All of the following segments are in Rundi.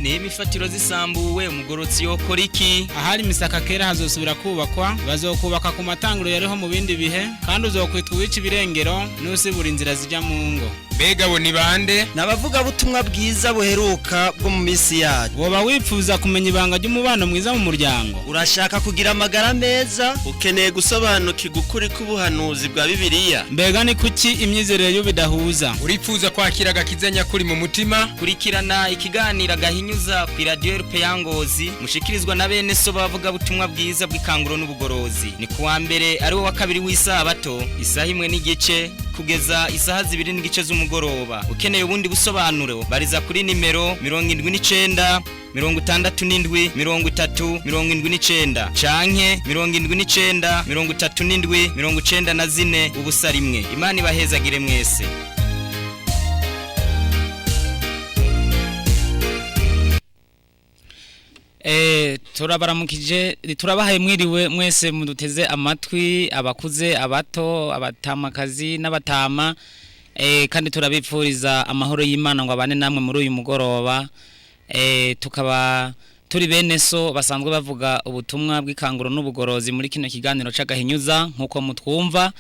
ni imifatiro zisambuwe umugorotsi yokora iki? Ahari misaka kera hazosubira kubakwa, bazokubaka ku matanguro yariho mu bindi bihe, kandi uzokwitwa wica ibirengero n'usibura inzira zijya mu ngo. Mbega bo ni bande? Nabavuga butumwa bwiza buheruka bwo mu misi yacu. Woba wipfuza kumenya ibanga ry'umubano mwiza mu muryango? Urashaka kugira amagara meza? Ukeneye gusobanukirwa ukuri k'ubuhanuzi bwa Bibiliya? Mbega ni kuki imyizerere y'ubidahuza? Uripfuza kwakira agakiza nyakuri mu mutima? Kurikirana ikiganiro gahinyuza ku Radio RPA Ngozi mushikirizwa na bene so bavuga butumwa bwiza bw'ikanguro n'ubugorozi. Ni kuwa mbere ari wo wa kabiri w'isabato isaha 1:30 kugeza isaha 2:30 z'umugoroba. Ukeneye ubundi busobanuro bariza kuri nimero 79 67 30 79 canke 79 37 94 ubusa rimwe. Imana ibahezagire mwese. Turabaramukije turabahaye mwiriwe mwese muduteze amatwi abakuze abato abatamakazi n'abatama kandi turabipfuriza amahoro y'Imana ngo abane namwe muri uyu mugoroba tukaba turi bene so basanzwe bavuga ubutumwa bw'ikanguro n'ubugorozi muri kino kiganiro c'agahinyuza nkuko mutwumva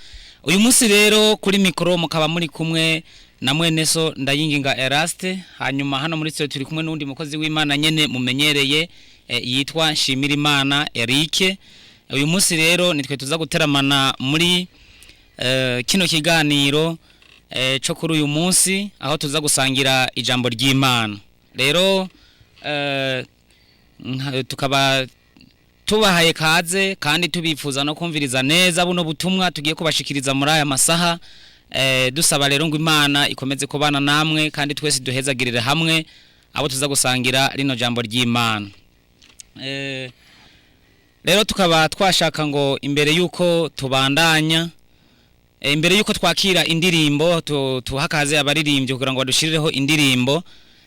uyu munsi rero kuri mikro mukaba muri kumwe na mwene so ndayinginga Eraste hanyuma hano muri tse turi kumwe n'undi mukozi w'Imana nyene mumenyereye yitwa Nshimirimana Eric uyu munsi rero nitwe tuza guteramana muri kino kiganiro cyo kuri uyu munsi aho tuza gusangira ijambo ry'Imana rero tukaba tubahaye kaze kandi tubifuza no kumviriza neza buno butumwa tugiye kubashikiriza muri aya masaha dusaba rero ngo Imana ikomeze kubana namwe kandi twese duhezagirire hamwe abo tuza gusangira rino jambo ry'Imana rero tukaba twashaka ngo imbere yuko tubandanya imbere yuko twakira indirimbo tuhakaze abaririmbye kugira ngo badushirireho indirimbo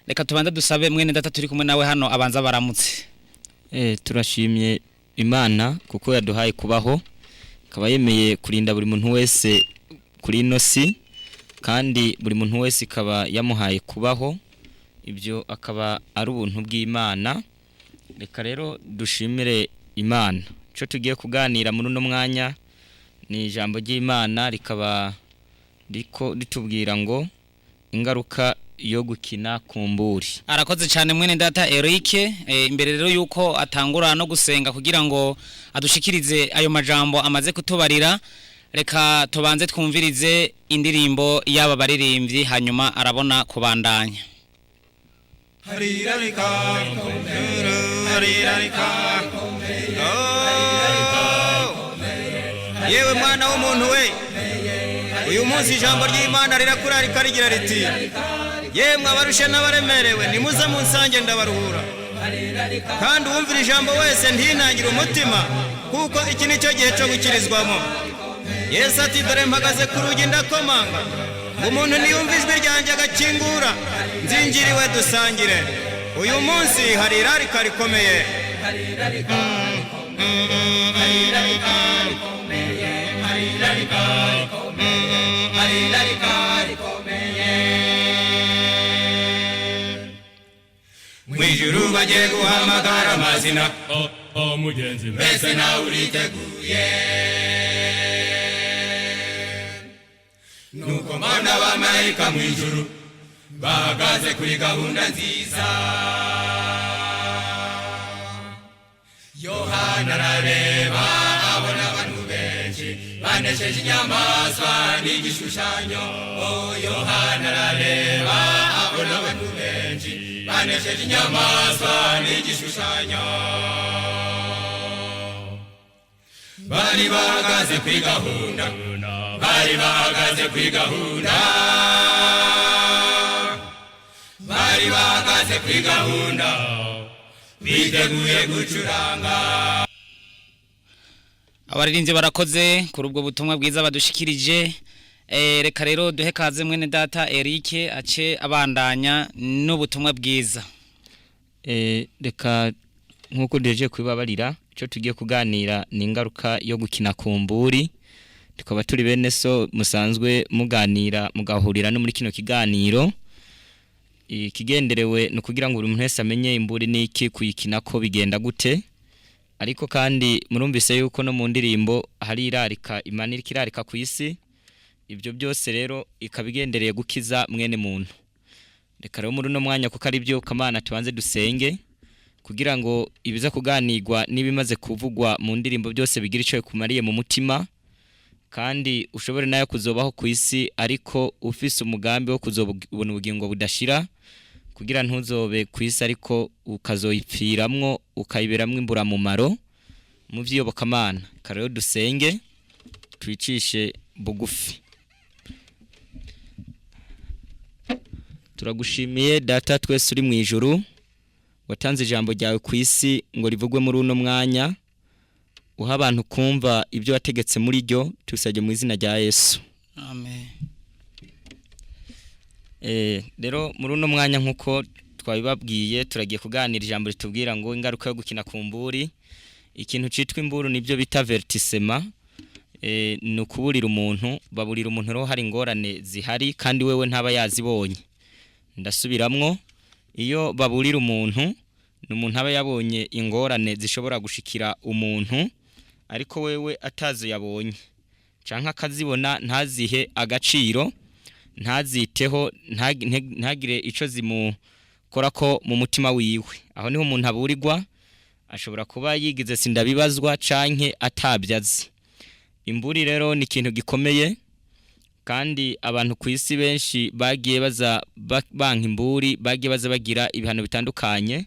reka tubanza dusabe mwene data turi kumwe nawe hano abanza baramutse turashimye Imana kuko yaduhaye kubaho akaba yemeye kurinda buri muntu wese kuri ino si kandi buri muntu wese ikaba yamuhaye kubaho ibyo akaba ari ubuntu bw'Imana reka rero dushimire Imana cyo tugiye kuganira muri uno mwanya ni ijambo ry'Imana rikaba ritubwira ngo ingaruka yo gukina kumburi. Arakoze cyane mwene data Eric imbere rero yuko atangura no gusenga kugira ngo adushikirize ayo majambo amaze kutubarira reka tubanze twumvirize indirimbo y'aba baririmbyi hanyuma arabona kubandanya. Yewe mwana w'umuntu we uyu munsi ijambo ry'Imana rirakurarika rigira riti yemwe abarushe n'abaremerewe nimuze munsange ndabaruhura kandi uwumvira ijambo wese ntinangire umutima kuko iki nicyo gihe cyo gukirizwamo. Yesu ati dore mpagaze ku rugi ndakomanga umuntu niyumva ijwi ryanjye agakingura nzinjiriwe dusangire. Uyu munsi hari irarika rikomeye mwijuru bagiye guhamagara amazina mugenzi mbese nawe uriteguye nuko mbona abamarayika mwijuru bahagaze kuri gahunda nziza. Yohana arareba abona abantu benshi banesheje inyamaswa n'igishushanyo. Yohana arareba abona abantu benshi banesheje inyamaswa n'igishushanyo. Bari bahagaze kuri gahunda bari bahagaze kuri gahunda bari bahagaze kuri gahunda biteguye gucuranga. Abaririmbyi barakoze kuri ubwo butumwa bwiza badushikirije reka rero duhe kaze mwene data Eric ace abandanya n'ubutumwa bwiza. Reka nkuko deje kwibabarira cyo tugiye kuganira ni ingaruka yo gukina kumburi tukaba turi bene so musanzwe muganira mugahurira no muri kino kiganiro ikigenderewe no kugira ngo buri muntu wese amenye imburi niki kuyikina ko bigenda gute ariko kandi murumvise yuko no mu ndirimbo hari irarika Imana irikirarika ku isi ibyo byose rero ikabigendereye gukiza mwene muntu reka rero muri no mwanya kuko ari byo kamana tubanze dusenge kugira ngo ibiza kuganirwa nibimaze kuvugwa mu ndirimbo byose bigira ico kumariye mu mutima kandi ushobore nayo kuzobaho ku isi ariko ufise umugambi wo kuzobona ubugingo budashira kugira ntuzobe ku isi ariko ukazoyipfiramwo ukayiberamwo imbura mu maro mu vyiyobokamana karero dusenge twicishe bugufi. Turagushimiye data twese uri mu ijuru watanze ijambo ryawe ku isi ngo rivugwe muri uno mwanya uha abantu kumva ibyo wategetse muri ryo tusajye mu izina rya Yesu Amen. Rero muri uno mwanya nkuko twabibabwiye turagiye kuganira ijambo ritubwira ngo ingaruka yo gukina ku mburi ikintu citwa imburu nibyo bita vertissement no kuburira umuntu baburira umuntu ro hari ingorane zihari kandi wewe ntaba yazibonye ndasubiramwo iyo baburira umuntu n'umuntu aba yabonye ingorane zishobora gushikira umuntu ariko wewe atazo yabonye canka akazibona ntazihe agaciro ntaziteho ntagire ico zimukora ko mu mutima wiwe aho niho umuntu aburirwa ashobora kuba yigize sindabibazwa canke atabyazi imburi rero ni ikintu gikomeye kandi abantu ku isi benshi bagiye baza banka imburi bagiye baza bagira ibihano bitandukanye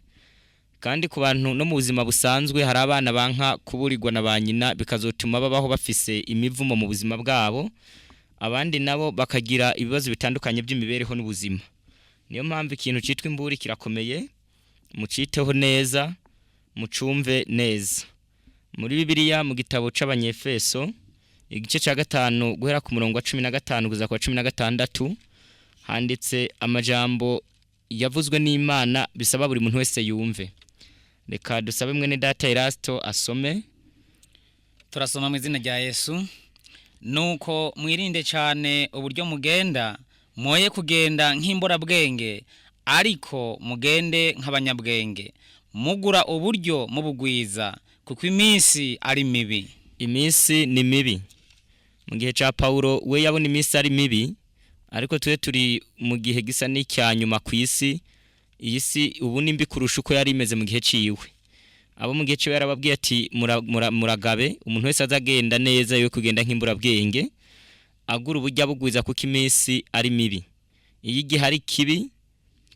kandi ku bantu no mu buzima busanzwe hari abana banka kuburirwa na banyina bikazotuma babaho bafise imivumo mu buzima bwabo abandi nabo bakagira ibibazo bitandukanye by'imibereho n'ubuzima niyo mpamvu ikintu citwa imburi kirakomeye muciteho neza mucumve neza muri Bibiliya mu gitabo c'abanyefeso igice ca 5 guhera ku murongo wa 15 kuza kwa 16 handitse amajambo yavuzwe n'Imana bisaba buri muntu wese yumve reka dusabe mwene data Erasto asome. Turasoma mu izina rya Yesu nuko mwirinde cyane uburyo mugenda moye kugenda nk'imbura bwenge ariko mugende nk'abanyabwenge mugura uburyo mubugwiza kuko iminsi ari mibi. Iminsi ni mibi mu gihe ca Paulo we yabona iminsi ari mibi ariko tuwe turi mu gihe gisa n'icyanyuma ku isi iyi si ubu nimbi kurusha uko yari imeze mu gihe ciwe abo mu gihe ciwe yarababwiye ati muragabe umuntu wese azagenda neza yo kugenda nk'imbura bwenge agura uburyo bugwiza kuko iminsi ari mibi iyi gihe hari kibi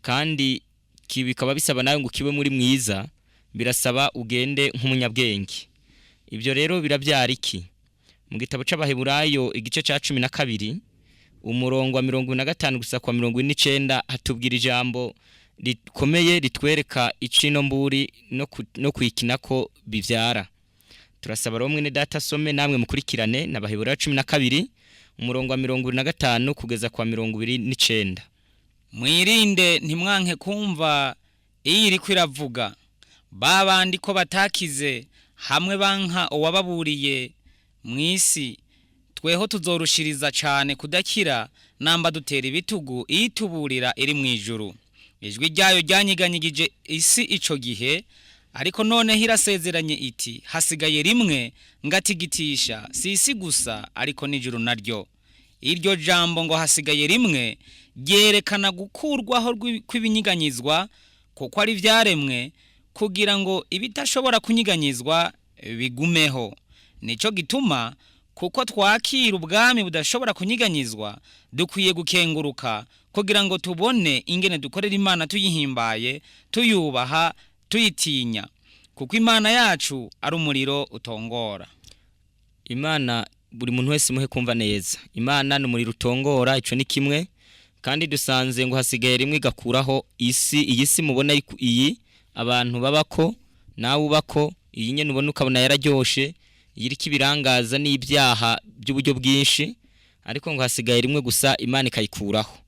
kandi kibi kaba bisaba nawe ngo kibe muri mwiza birasaba ugende nk'umunyabwenge ibyo rero birabyara iki mu gitabo c'abaheburayo igice ca 12 umurongo wa 45 gusa kwa 49 hatubwira ijambo rikomeye ritwereka icino mburi no kwikina ko bivyara turasaba romwe ne data some namwe mukurikirane n'abaheburayo 12 umurongo wa 45 kugeza kwa 29. Mwirinde ntimwanke kumva iri kwiravuga babandi ko batakize hamwe banka uwababuriye mwisi tweho tuzorushiriza cyane kudakira namba dutera ibitugu ituburira iri mu ijuru ijwi ryayo ryanyiganyigije isi ico gihe ariko none hirasezeranye iti hasigaye rimwe ngatigitisha si isi gusa ariko n'ijuru naryo iryo jambo ngo hasigaye rimwe ryerekana gukurwaho kw'ibinyiganyizwa kuko ari vyaremwe kugira ngo ibitashobora kunyiganyizwa bigumeho nico gituma kuko twakira ubwami budashobora kunyiganyizwa dukwiye gukenguruka kugira ngo tubone ingene dukorera Imana tuyihimbaye tuyubaha tuyitinya kuko Imana yacu ari umuriro utongora. Imana buri muntu wese muhe kumva neza Imana n'umuriro utongora ico ni kimwe kandi dusanze ngo hasigaye rimwe gakuraho isi iyi si mubona iyi abantu babako nawe ubako iyi nyene ubona ukabona yararyoshe yiriki ibirangaza n'ibyaha by'uburyo bwinshi ariko ngo hasigaye rimwe gusa Imana ikayikuraho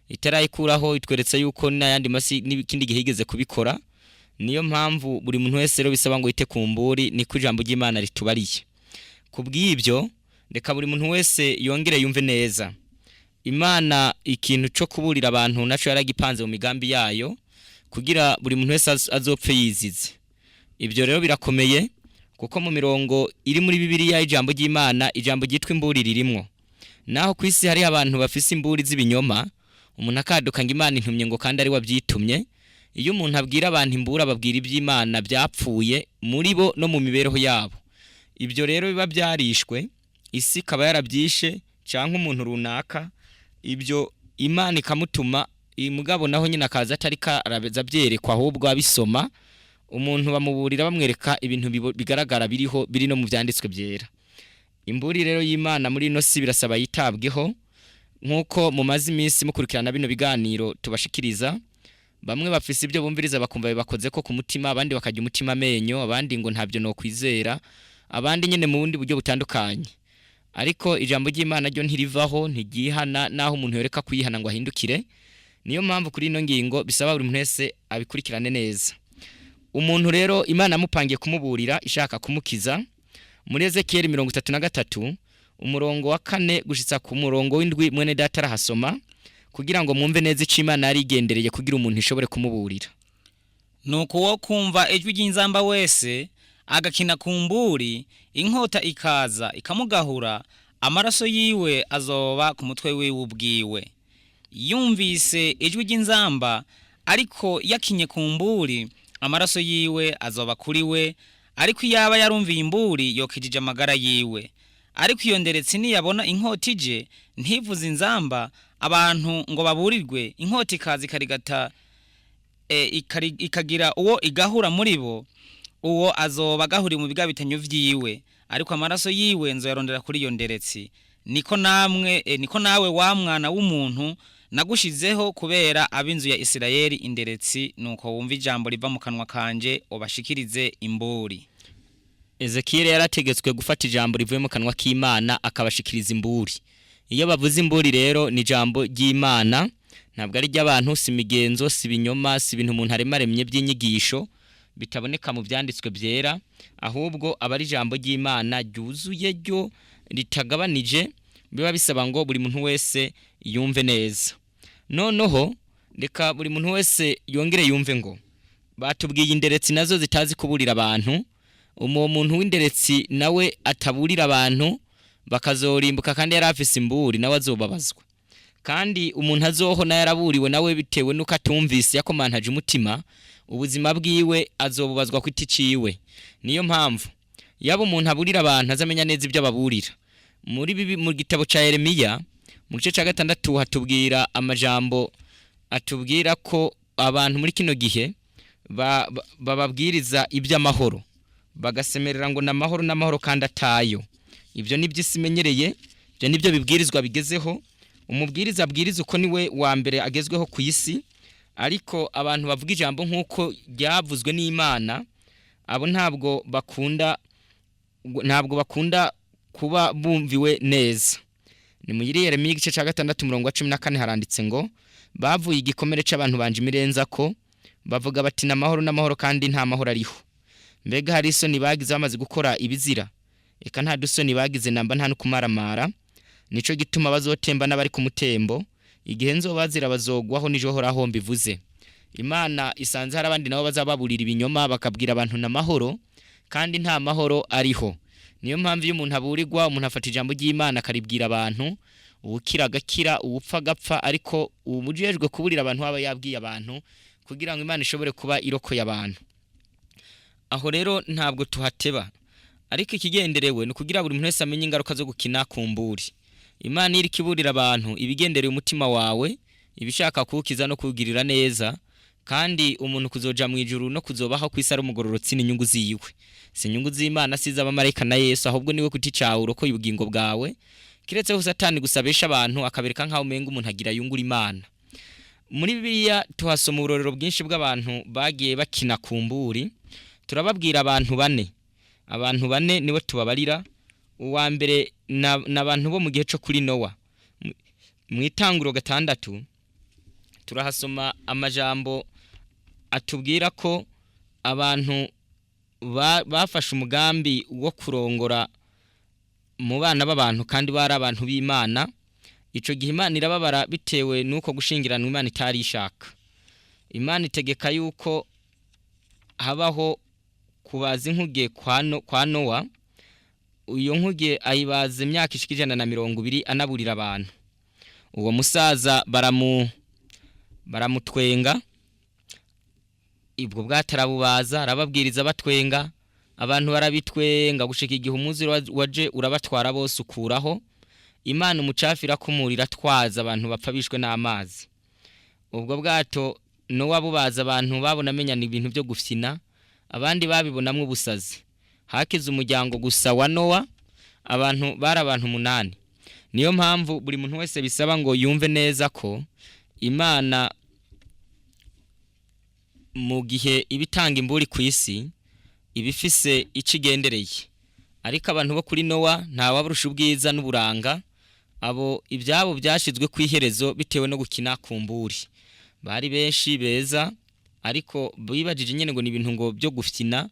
itarayikuraho itweretse yuko n'ayandi masi n'ikindi gihe igeze kubikora niyo mpamvu buri muntu wese rero bisaba ngo ite kumburi niko ijambo ry'Imana ritubariye kubw'ibyo reka buri muntu wese yongere yumve neza Imana ikintu cyo kuburira abantu naco yaragipanze mu migambi yayo kugira buri muntu wese azopfe yizize. Ibyo rero birakomeye kuko mu mirongo iri muri Bibiliya ijambo ry'Imana ijambo ryitwa imburi ririmo. Naho kwisi hari abantu bafise imburi z'ibinyoma, umuntu akaduka ngo Imana intumye ngo kandi ari wabyitumye. Iyo umuntu abwira abantu imbura babwira iby'Imana byapfuye muri bo no mu mibereho yabo. Ibyo rero biba byarishwe, isi kaba yarabyishe canke umuntu runaka, ibyo Imana ikamutuma imugabo naho nyine akaza atari karabeza byerekwa ahubwo abisoma, umuntu bamuburira bamwereka ibintu bigaragara biriho biri no mu byanditswe byera. Imburi rero y'Imana muri no si birasaba yitabweho nkuko mu mazi iminsi mukurikirana bino biganiro tubashikiriza. Bamwe bafise ibyo bumviriza bakumva bibakoze ko ku mutima, abandi bakajya umutima amenyo, abandi ngo ntabyo no kwizera, abandi nyene mu bundi buryo butandukanye. Ariko ijambo ry'Imana ryo ntirivaho, ntigihana naho umuntu yoreka kuyihana ngo ahindukire. Niyo mpamvu kuri ino ngingo bisaba buri muntu wese abikurikirane neza. Umuntu rero Imana amupangiye kumuburira ishaka kumukiza. Muri Ezekiel 33 umurongo wa 4 gushitsa ku murongo w'indwi mwene data arahasoma kugira ngo mwumve neza ico Imana yari igendereye kugira umuntu ishobore kumuburira. Nuko wo kumva ijwi ry'inzamba wese agakina kumburi, inkota ikaza ikamugahura, amaraso yiwe azoba ku mutwe wiwe ubwiwe. Yumvise ijwi ry'inzamba ariko yakinye kumburi, amaraso yiwe azoba kuri we, ariko yaba yarumviye imburi yokijije amagara yiwe. Ariko iyo nderetse niyabona inkota ije ntivuze inzamba abantu ngo baburirwe, inkota ikaza ikarigata ikagira uwo igahura muri bo, uwo azoba gahuri mu bigabitanyo vyiwe, ariko amaraso yiwe nzoyarondera kuri iyo nderetsi. Niko nawe wa mwana w'umuntu nagushizeho kubera ab'inzu ya Isirayeli inderetsi. Nuko wumva ijambo riva mu kanwa kanje ubashikirize imburi. Ezekiel yarategetswe gufata ijambo rivuye mu kanwa k'Imana akabashikiriza imburi. Iyo bavuze imburi rero ni ijambo ry'Imana, ntabwo ari ry'abantu, si migenzo, si binyoma, si ibintu umuntu aremaremye by'inyigisho bitaboneka mu byanditswe byera, ahubwo abari ijambo ry'Imana ryuzuye ryo ritagabanije. Biba bisaba ngo buri muntu wese yumve neza. Noneho reka buri muntu wese yongere yumve ngo batubwiye inderetsi nazo zitazi kuburira abantu. Uwo muntu w'inderetsi nawe ataburira abantu bakazorimbuka kandi yarafise imburi nawe azobabazwa. Kandi umuntu azoho na yaraburiwe nawe bitewe nuko atumvise yakomantaje umutima, ubuzima bwiwe azobubazwa ku iticiwe. Niyo mpamvu yaba umuntu aburira abantu azamenya neza ibyo ababurira. Mu gitabo ca Yeremiya mu gice ca 6 hatubwira amajambo atubwira ko abantu muri kino gihe bababwiriza iby'amahoro, bagasemerera ngo namahoro n'amahoro kandi atayo. Ibyo nibyo isimenyereye, ibyo nibyo bibwirizwa bigezeho. Umubwiriza abwiriza uko niwe wa mbere agezweho ku isi, ariko abantu bavuga ijambo nkuko ryavuzwe n'Imana abo ntabwo bakunda kuba bumviwe neza. Ni mu Yeremiya igice ca 6 umurongo wa 14 haranditse ngo bavuye igikomere c'abantu banje imirenza ko bavuga bati namahoro n'amahoro kandi nta mahoro ariho. Mbega hari isoni bagize bamaze gukora ibizira, eka nta dusoni bagize namba nta nukumaramara. Nico gituma bazotemba n'abari ku mutembo, igihe nzobazira bazogwaho nijo horaho mbivuze. Imana isanze hari abandi nabo bazababurira ibinyoma bakabwira abantu namahoro kandi nta mahoro ariho. Niyo mpamvu iyo umuntu aburirwa, umuntu afata ijambo ry'Imana akaribwira abantu, ubukira agakira, ubupfa gapfa, ariko umujejwe kuburira abantu aba yabwiye abantu kugira ngo Imana ishobore kuba irokoye abantu. Aho rero ntabwo tuhateba, ariko ikigenderewe ni kugira buri muntu wese amenye ingaruka zo gukina kumburi. Imana iri kiburira abantu ibigendereye umutima wawe, ibishaka kukiza no kugirira neza, kandi umuntu kuzoja mu ijuru no kuzobaho kwisara umugororotsi n'inyungu ziyiwe. Si inyungu z'Imana siza abamarayika na Yesu, ahubwo niwe kuti cawe urokoye ubugingo bwawe. Kiretse ho Satani gusabesha abantu akabereka nkaho umenga umuntu agira yungura Imana. Muri Bibiliya tuhasoma urorero bwinshi bw'abantu bagiye bakina kumburi. Turababwira abantu bane niwe tubabarira. Uwa mbere n'abantu bo mu gihe cyo kuri Nowa. Mu Itanguriro 6 turahasoma amajambo atubwira ko abantu bafashe umugambi wo kurongora mu bana b'abantu kandi bari abantu b'Imana. ico gihe Imana irababara bitewe nuko gushingiranwa Imana itari ishaka. Imana itegeka yuko habaho kubaza inkuge kwa Nowa. Uyo nkuge ayibaza imyaka ishika 120 anaburira abantu. Uwo musaza baramutwenga, ibwo bwatarabubaza arababwiriza batwenga, abantu barabitwenga gushika igihe umuziro waje urabatwara bose ukuraho. Imana umucafira kumurira twaza abantu bapfa bishwe n'amazi. Ubwo bwato Nowa bubaza abantu babona menyana ibintu byo gufyina, abandi babibonamwe ubusazi. Hakize umuryango gusa wa Nowa, abantu bari abantu 8. Niyo mpamvu buri muntu wese bisaba ngo yumve neza ko Imana mu gihe ibitanga imburi ku isi ibifise ikigendereye. Ariko abantu bo kuri Nowa nta waburusha ubwiza n'uburanga, abo ibyabo byashizwe kwiherezo bitewe no gukina kumburi. Bari benshi beza, ariko bibajije nyene ngo ni ibintu ngo byo gufyina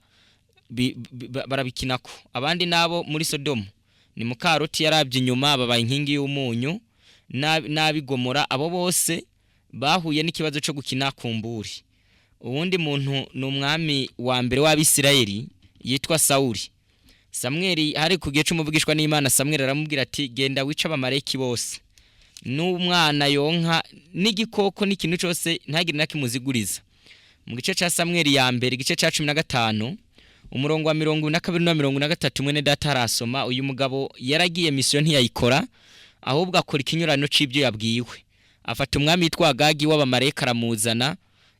barabikinako. Abandi nabo muri Sodomu ni Mukaroti yarabye inyuma babaye inkingi y'umunyu nabigomora. Abo bose bahuye n'ikibazo cyo gukina kumburi. Uwundi muntu n'umwami wa mbere w'Abisirayeli yitwa Sauli. Samweli hari kugiye cy'umuvugishwa n'Imana, Samweli aramubwira ati genda wica abamareki bose, n'umwana yonka n'igikoko n'ikintu cyose ntagire nakimuziguriza. Mu gice ca Samweli ya mbere igice ca 15 umurongo wa 22 na 23 mwene data arasoma. Uyu mugabo yaragiye mission ntiyayikora, ahubwo akora ikinyurano c'ibyo yabwiwe. Afata umwami yitwa Agagi w'abamareka aramuzana.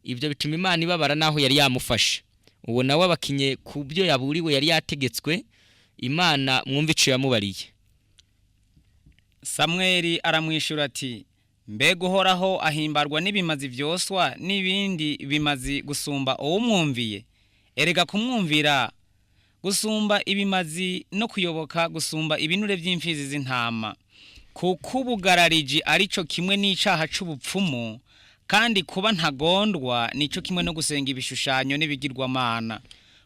Ibyo bituma Imana ibabara naho yari yamufashe. Uwo nawe abakinye ku byo yaburiwe yari yategetswe. Imana mwumva ico yamubariye. Samweli aramwishura ati mbega uhoraho ahimbarwa n'ibimazi vyoswa n'ibindi bimazi gusumba uwo mwumviye. Erega kumwumvira gusumba ibimazi no kuyoboka gusumba ibinure by'imfizi z'intama. Kuko ubugarariji arico kimwe n'icaha c'ubupfumu, kandi kuba ntagondwa nico kimwe no gusenga ibishushanyo n'ibigirwamana.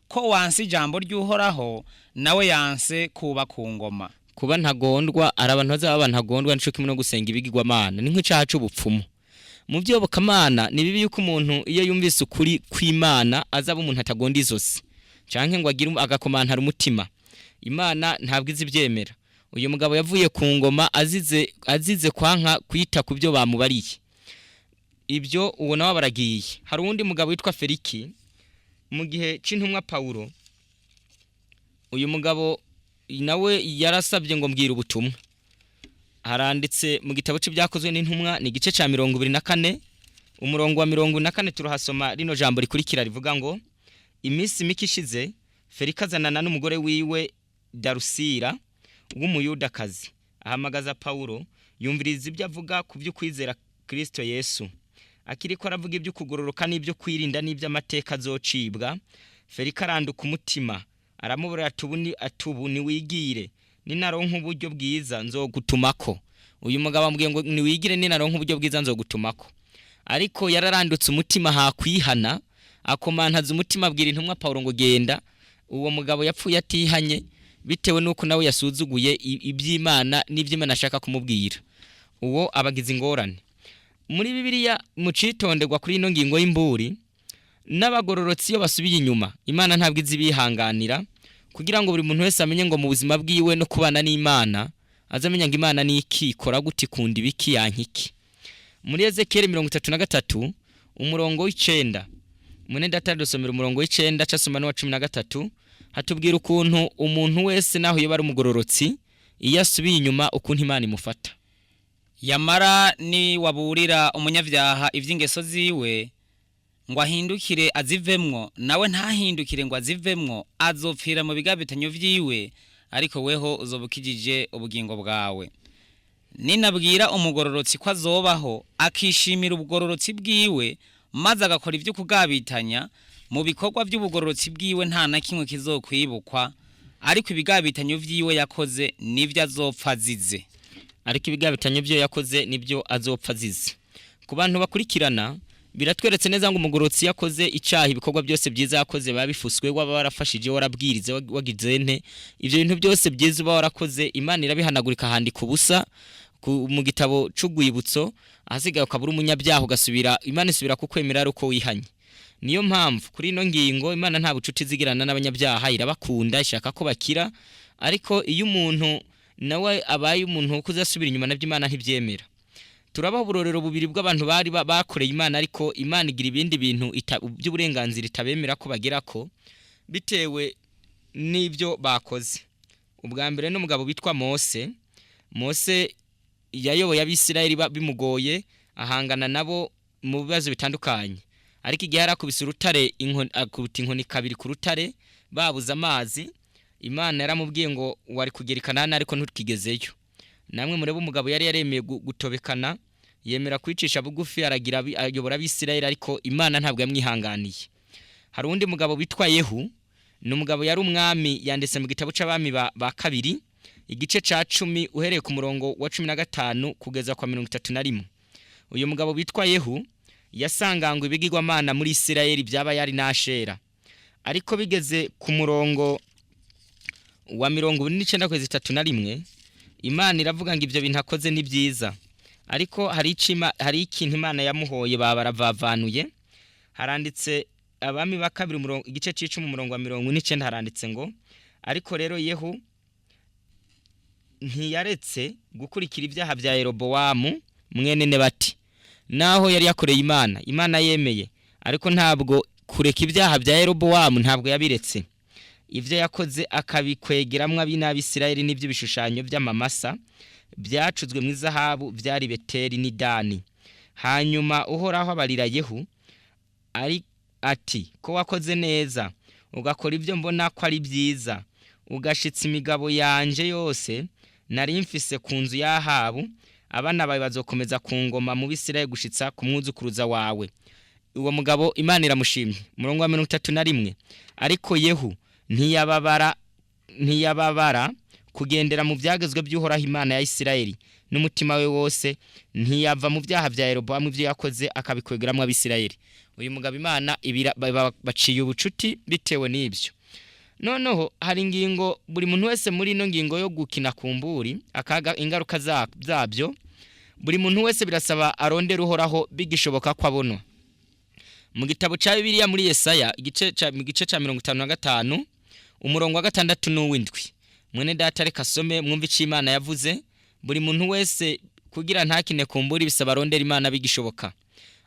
Ko wansi ijambo ry'uhoraho nawe yanse kuba ku ngoma. Kuba ntagondwa arabantu bazaba ntagondwa nico kimwe no gusenga ibigirwamana ni nk'icaha c'ubupfumu. Mu byobokamana ni bibi yuko umuntu iyo yumvise ukuri kw'Imana azaba umuntu atagonda izosi canke ngo agire agakomantara umutima. Imana ntabwo izibyemera. Uyu mugabo yavuye ku ngoma azize kwanka kwita ku byo bamubariye. Ibyo uwo nawe baragiye. Hari uwundi mugabo witwa Feliki mu gihe c'intumwa Paulo. Uyu mugabo nawe yarasabye ngo mbwira ubutumwa. Haranditse mu gitabo c'ibyakozwe n'intumwa ni gice ca 24 umurongo wa 24 turahasoma rino jambo rikurikira rivuga ngo imisi mikishize Feliki azanana n'umugore wiwe Darusira w'umuyudakazi, ahamagaza Paulo yumviriza ibyo avuga ku byo kwizera Kristo Yesu. Akiriko aravuga ibyo kugororoka n'ibyo kwirinda n'ibyo amateka azocibwa. Feliki aranduka umutima aramubura atubu ni wigire ninaronka uburyo bwiza nzogutumako. Uyu mugabo ambwiye ngo ni wigire ninaronka uburyo bwiza nzogutumako. Ariko yararandutse umutima hakwihana, akomantaza umutima abwira intumwa Paulo ngo genda. Uwo mugabo yapfuye atihanye bitewe nuko nawe yasuzuguye iby'Imana n'iby'Imana ashaka kumubwira. Uwo abagize ingorane. Muri Bibiliya mu citondegwa kuri ino ngingo y'imburi n'abagororotsi iyo basubiye inyuma, Imana ntabwo izibihanganira kugira ngo buri muntu wese amenye ngo mu buzima bwiwe no kubana n'Imana azamenya ngo Imana ni iki, ikora gute, ikunda ibiki, yankiki. Muri Ezekiel 33 umurongo w'9 mwene data dusomera umurongo w'9 cyasoma no 13 hatubwira ukuntu umuntu wese naho iyo bari umugororotsi iyo asubiye inyuma ukuntu Imana imufata. Yamara ni waburira umunyavyaha ivy'ingeso ziwe ngo ahindukire azivemwo, nawe ntahindukire ngo azivemwo, azopfira mu bigabitanyo vyiwe, ariko weho uzobukijije ubugingo bwawe. Ninabwira umugororotsi ko azobaho akishimira ubugororotsi bwiwe maze agakora ivyo kugabitanya, mu bikorwa by'ubugororotsi bwiwe nta na kimwe kizokwibukwa, ariko ibigabitanyo vyiwe yakoze nivyo azopfa azize. Ariko ibigabitanyo byo yakoze nibyo azopfa azize. Ku bantu bakurikirana biratweretse neza ngo umugororotsi yakoze icaha, ibikorwa byose byiza yakoze babifuswe, waba warafashije, warabwirize, wagize nte, ivyo bintu byose byiza uba warakoze Imana irabihanagurika handika ubusa mu gitabo c'ugwibutso ahasigaye ukabura umunyabyaha ugasubira Imana isubira kukwemera uko wihanye. Niyo mpamvu kuri ino ngingo Imana nta bucuti zigirana n'abanyabyaha, irabakunda ishaka ko bakira, ariko iyo umuntu nawe abaye umuntu ukuze asubira inyuma nabyo Imana ntibyemera. Turabaho uburorero bubiri bw'abantu bari bakoreye Imana, ariko Imana igira ibindi bintu by'uburenganzira itabemera ko bagerako bitewe n'ibyo bakoze. Ubwa mbere n'umugabo bitwa Mose yayoboye Abisirayeli bimugoye, ahangana nabo mu bibazo bitandukanye, ariko igihe yarakubise urutare akubita inkoni kabiri ku rutare babuza amazi, Imana yaramubwiye ngo wari kugera i Kanani ariko ntukigezeyo. Namwe murebe umugabo yari yaremeye gutobekana, yemera kwicisha bugufi, ayobora Abisirayeli, ariko Imana ntabwo yamwihanganiye. Hari undi mugabo bitwa Yehu, ni umugabo yari umwami, yanditse mu gitabo c'abami ba kabiri igice ca 10 uhereye ku murongo wa 15 kugeza kwa 31. Uyu mugabo bitwa Yehu yasangangwe ibigirwamana muri Isirayeli byaba yari nashera, ariko bigeze ku murongo wa 29:31 Imana iravuga ngo ivyo bintu akoze ni byiza, ariko hari ikintu Imana yamuhoye babaravanuye. Haranditse abami ba kabiri igice c'10 umurongo wa 49 haranditse ngo ariko rero Yehu ntiyaretse gukurikira ibyaha bya Yeroboamu mwene Nebati, naho yari yakoreye Imana yemeye, ariko ntabwo kureka ibyaha bya Yeroboamu ntabwo yabiretse. Ivyo yakoze akabikwegeramwa ab'Isirayeli n'ibyo bishushanyo by'amamasa byacuzwe mu zahabu byari Beteli ni Dani. Hanyuma uhoraho abarira Yehu ati ko wakoze neza ugakora ibyo mbona ko ari byiza, ugashitsa imigabo yanje yose nari mfise ku nzu y'Ahabu, abana bawe bazokomeza ku ngoma mu Bisirayeli gushitsa ku mwuzukuruza wawe. Uwo mugabo Imana iramushimye. Murongo wa 31 ariko Yehu ntiyababara kugendera mu byagezwe by'uhoraho Imana ya Isirayeli n'umutima we wose, ntiyava mu byaha bya Yeroboamu ibyo yakoze akabikwegeramwa Abisirayeli. Uyu mugabo Imana baciye ubucuti bitewe n'ibyo. Noneho hari ingingo buri muntu wese muri ino ngingo yo gukina kumburi akaga ingaruka zabyo, buri muntu wese birasaba arondera uhoraho bigishoboka ko abonwa. Mu gitabo ca Bibiliya muri Yesaya igice ca 55 umurongo wa 6 n'uw'indwi, mwene data reka some mwumva ico Imana yavuze. Buri muntu wese kugira ntakine kumburi bisaba arondera Imana bigishoboka.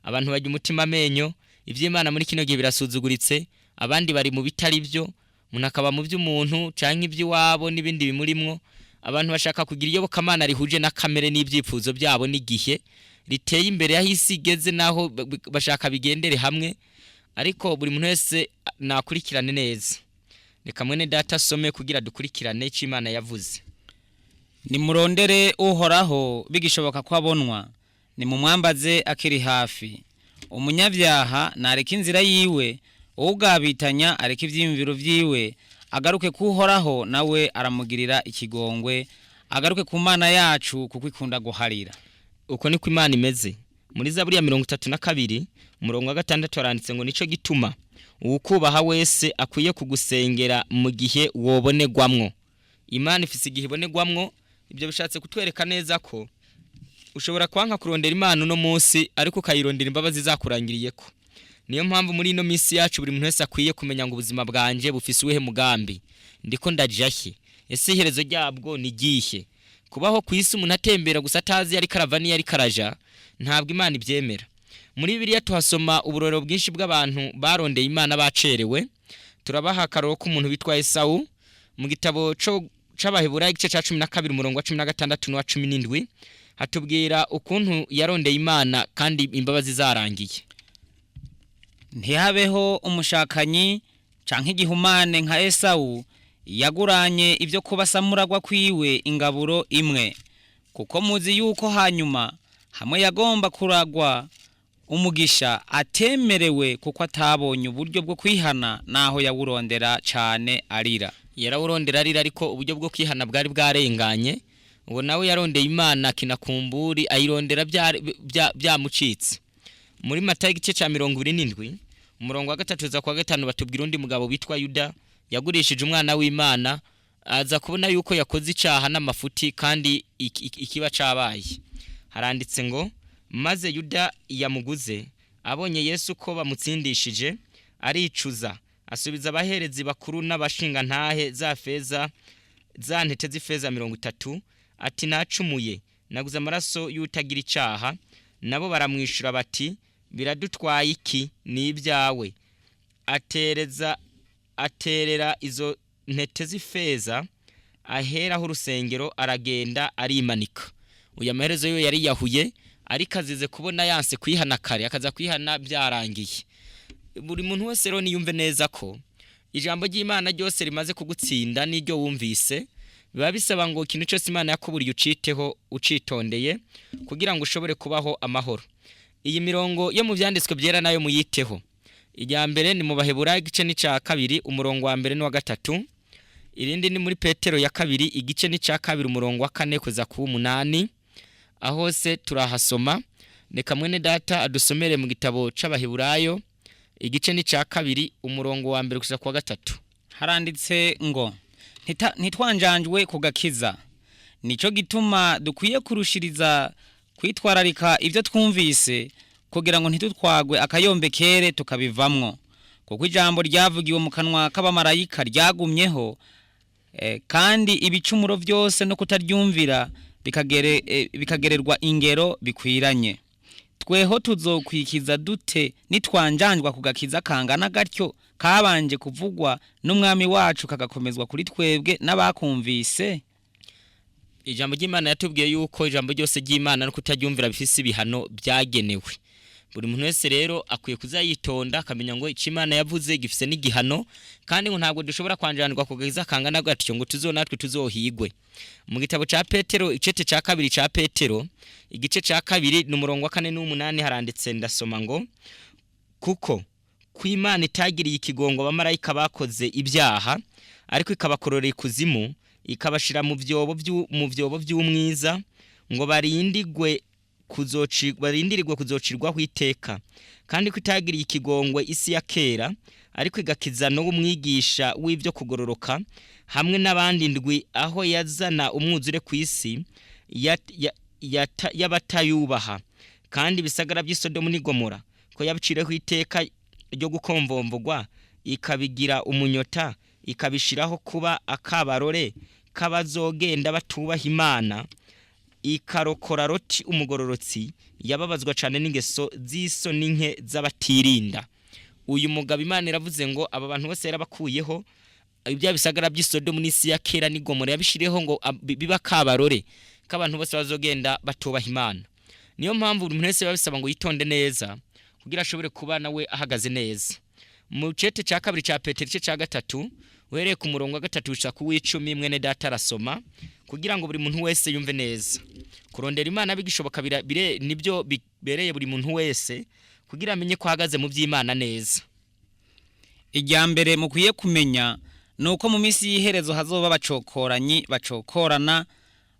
Abantu bajya umutima amenyo, ivy'Imana muri kino gihe birasuzuguritse, abandi bari mu bitari byo, umuntu akaba mu by'umuntu canke iby'iwabo n'ibindi bimurimwo. Abantu bashaka kugira iyobokamana rihuje na kamere n'ivyipfuzo byabo n'igihe riteye imbere y'isi igeze, naho bashaka bigendere hamwe, ariko buri muntu wese nakurikirane neza. Reka mwene data some kugira dukurikirane ico Imana yavuze. Ni murondere uhoraho bigishoboka ko abonwa, ni mumwambaze akiri hafi. Umunyabyaha nareka inzira yiwe, ugabitanya areka ivyimviro vyiwe, agaruke kuhoraho nawe aramugirira ikigongwe, agaruke ku Mana yacu kuko ikunda guharira. Uko niko Imana imeze. Muri Zaburi ya 32 umurongo wa 6 aranditse ngo nico gituma ukubaha wese akwiye kugusengera mu gihe wobonegwamwo. Imana ifise igihe ibonegwamwo. Ibyo bishatse kutwereka neza ko ushobora kwanka kurondera Imana no munsi, ariko ukayirondera imbabazi zakurangiriyeko. Niyo mpamvu muri ino misi yacu buri muntu wese akwiye kumenya ngo ubuzima bwanje bufise uwuhe mugambi, ndiko ndajyahe, ese iherezo ryabwo ni gihe. Kubaho ku isi umuntu atembera gusa atazi yari karavani yari karaja, ntabwo Imana ibyemera. Muri Bibiliya tuhasoma uburorero bwinshi bw'abantu barondeye Imana bacerewe. Turabaha akaroro k'umuntu witwa Esawu mu gitabo c'Abaheburayo igice ca 12 umurongo wa 16 n'uwa 17 hatubwira ukuntu yarondeye Imana kandi imbabazi zarangiye. Ntihabeho umushakanyi canke igihumane nka Esawu yaguranye ibyo kubasamuragwa kwiwe ingaburo imwe, kuko muzi yuko hanyuma hamwe yagomba kuragwa umugisha atemerewe kuko atabonye uburyo bwo kwihana, naho yawurondera cane arira. Yarawurondera arira, ariko uburyo bwo kwihana bwari bwarenganye. Uwo nawe yarondeye Imana kinakumburi ayirondera byamucitse. Muri Matayo igice ca 27 umurongo wa 3 za kwa 5 batubwira undi mugabo bitwa Yuda yagurishije umwana w'Imana aza kubona yuko yakoze icaha n'amafuti kandi ikiba cabaye. Haranditse ngo maze Yuda yamuguze abonye Yesu ko bamutsindishije aricuza asubiza abaherezi bakuru n'abashinga ntahe za ntete z'ifeza 30 ati nacumuye naguze amaraso y'utagira icaha. Nabo baramwishura bati biradutwaye iki ni ibyawe. Aterera izo ntete z'ifeza aheraho urusengero aragenda arimanika. Uyu amaherezo yo yari yahuye ariko azize kubona yanse kwihana kare akaza kwihana byarangiye. Buri muntu wese rero niyumve neza ko ijambo ry'Imana ryose rimaze kugutsinda n'iryo wumvise biba bisaba ngo ikintu cyose Imana yakuburiye uciteho ucitondeye kugira ngo ushobore kubaho amahoro. Iyi mirongo yo mu byanditswe byera nayo muyiteho. Ijya mbere ni mu Baheburayo igice n'icya 2 umurongo wa 1 n'uwa 3. Irindi ni muri Petero ya 2 igice n'icya 2 umurongo wa 4 kuza ku 8. Aho se turahasoma. Reka mwene data adusomere mu gitabo c'Abaheburayo igice n'icya 2 umurongo wa 1 kuza ku 3. Haranditse ngo ntitwanjanjwe kugakiza. Nico gituma dukwiye kurushiriza kwitwararika ivyo twumvise kugira ngo ntitutwagwe akayombekere tukabivamwo. Kuko ijambo ryavugiwe mu kanwa k'abamarayika ryagumyeho kandi ibicumuro byose no kutaryumvira bikagererwa ingero bikwiranye. Tweho tuzokwikiza dute nitwanjanjwa kugakiza kangana gatyo kabanje kuvugwa n'umwami wacu kagakomezwa kuri twebwe n'abakumvise. Ijambo ry'Imana yatubwiye yuko ijambo ryose ry'Imana no kutaryumvira bifise ibihano byagenewe. Buri muntu wese rero akwiye kuzayitonda akamenya ngo icyo Imana yavuze gifise n'igihano kandi ngo ntabwo dushobora kwanjanirwa kugakiza kangana gatyo ngo natwe tuzohigwe. Mu gitabo ca Petero icete ca 2 ca Petero igice ca 2 n'umurongo wa 4 n'umunani haranditse ndasoma ngo kuko kw'Imana itagiriye ikigongo abamarayika bakoze ibyaha ariko ikabakororera ikuzimu ikabashira mu vyobo by'umwiza ngo barindirwe kuzocirwaho iteka kandi ko itagiriye ikigongwe isi ya kera ariko igakiza no umwigisha w'ibyo kugororoka hamwe n'abandi ndwi aho yazana umwuzure ku isi y'abatayubaha kandi bisagara by'Isodomu n'Igomora ko yabicireho iteka ryo gukomvomvogwa ikabigira umunyota ikabishiraho kuba akabarore kabazogenda batubaha Imana ikarokora Loti umugororotsi yababazwa cyane n'ingeso z'iso n'inke z'abatirinda. Uyu mugabo Imana iravuze ngo aba bantu bose yarabakuyeho ibya bisagara by'Isodomu n'isi ya kera n'Igomora yabishireho ngo biba kabarore k'abantu bose bazogenda batubaha Imana. Niyo mpamvu buri wese babisaba ngo yitonde neza kugira ashobore kuba nawe ahagaze neza. Mu cete ca 2 ca Petero igice ca 3 uhereye ku murongo wa 3 gushika ku 10 mwene data arasoma kugira ngo buri muntu wese yumve neza. Kurondera Imana bigishoboka nibyo bibereye buri muntu wese kugira amenye ko ahagaze mu by'Imana neza. Ijya mbere mukwiye kumenya nuko mu minsi y'iherezo hazoba bacokorana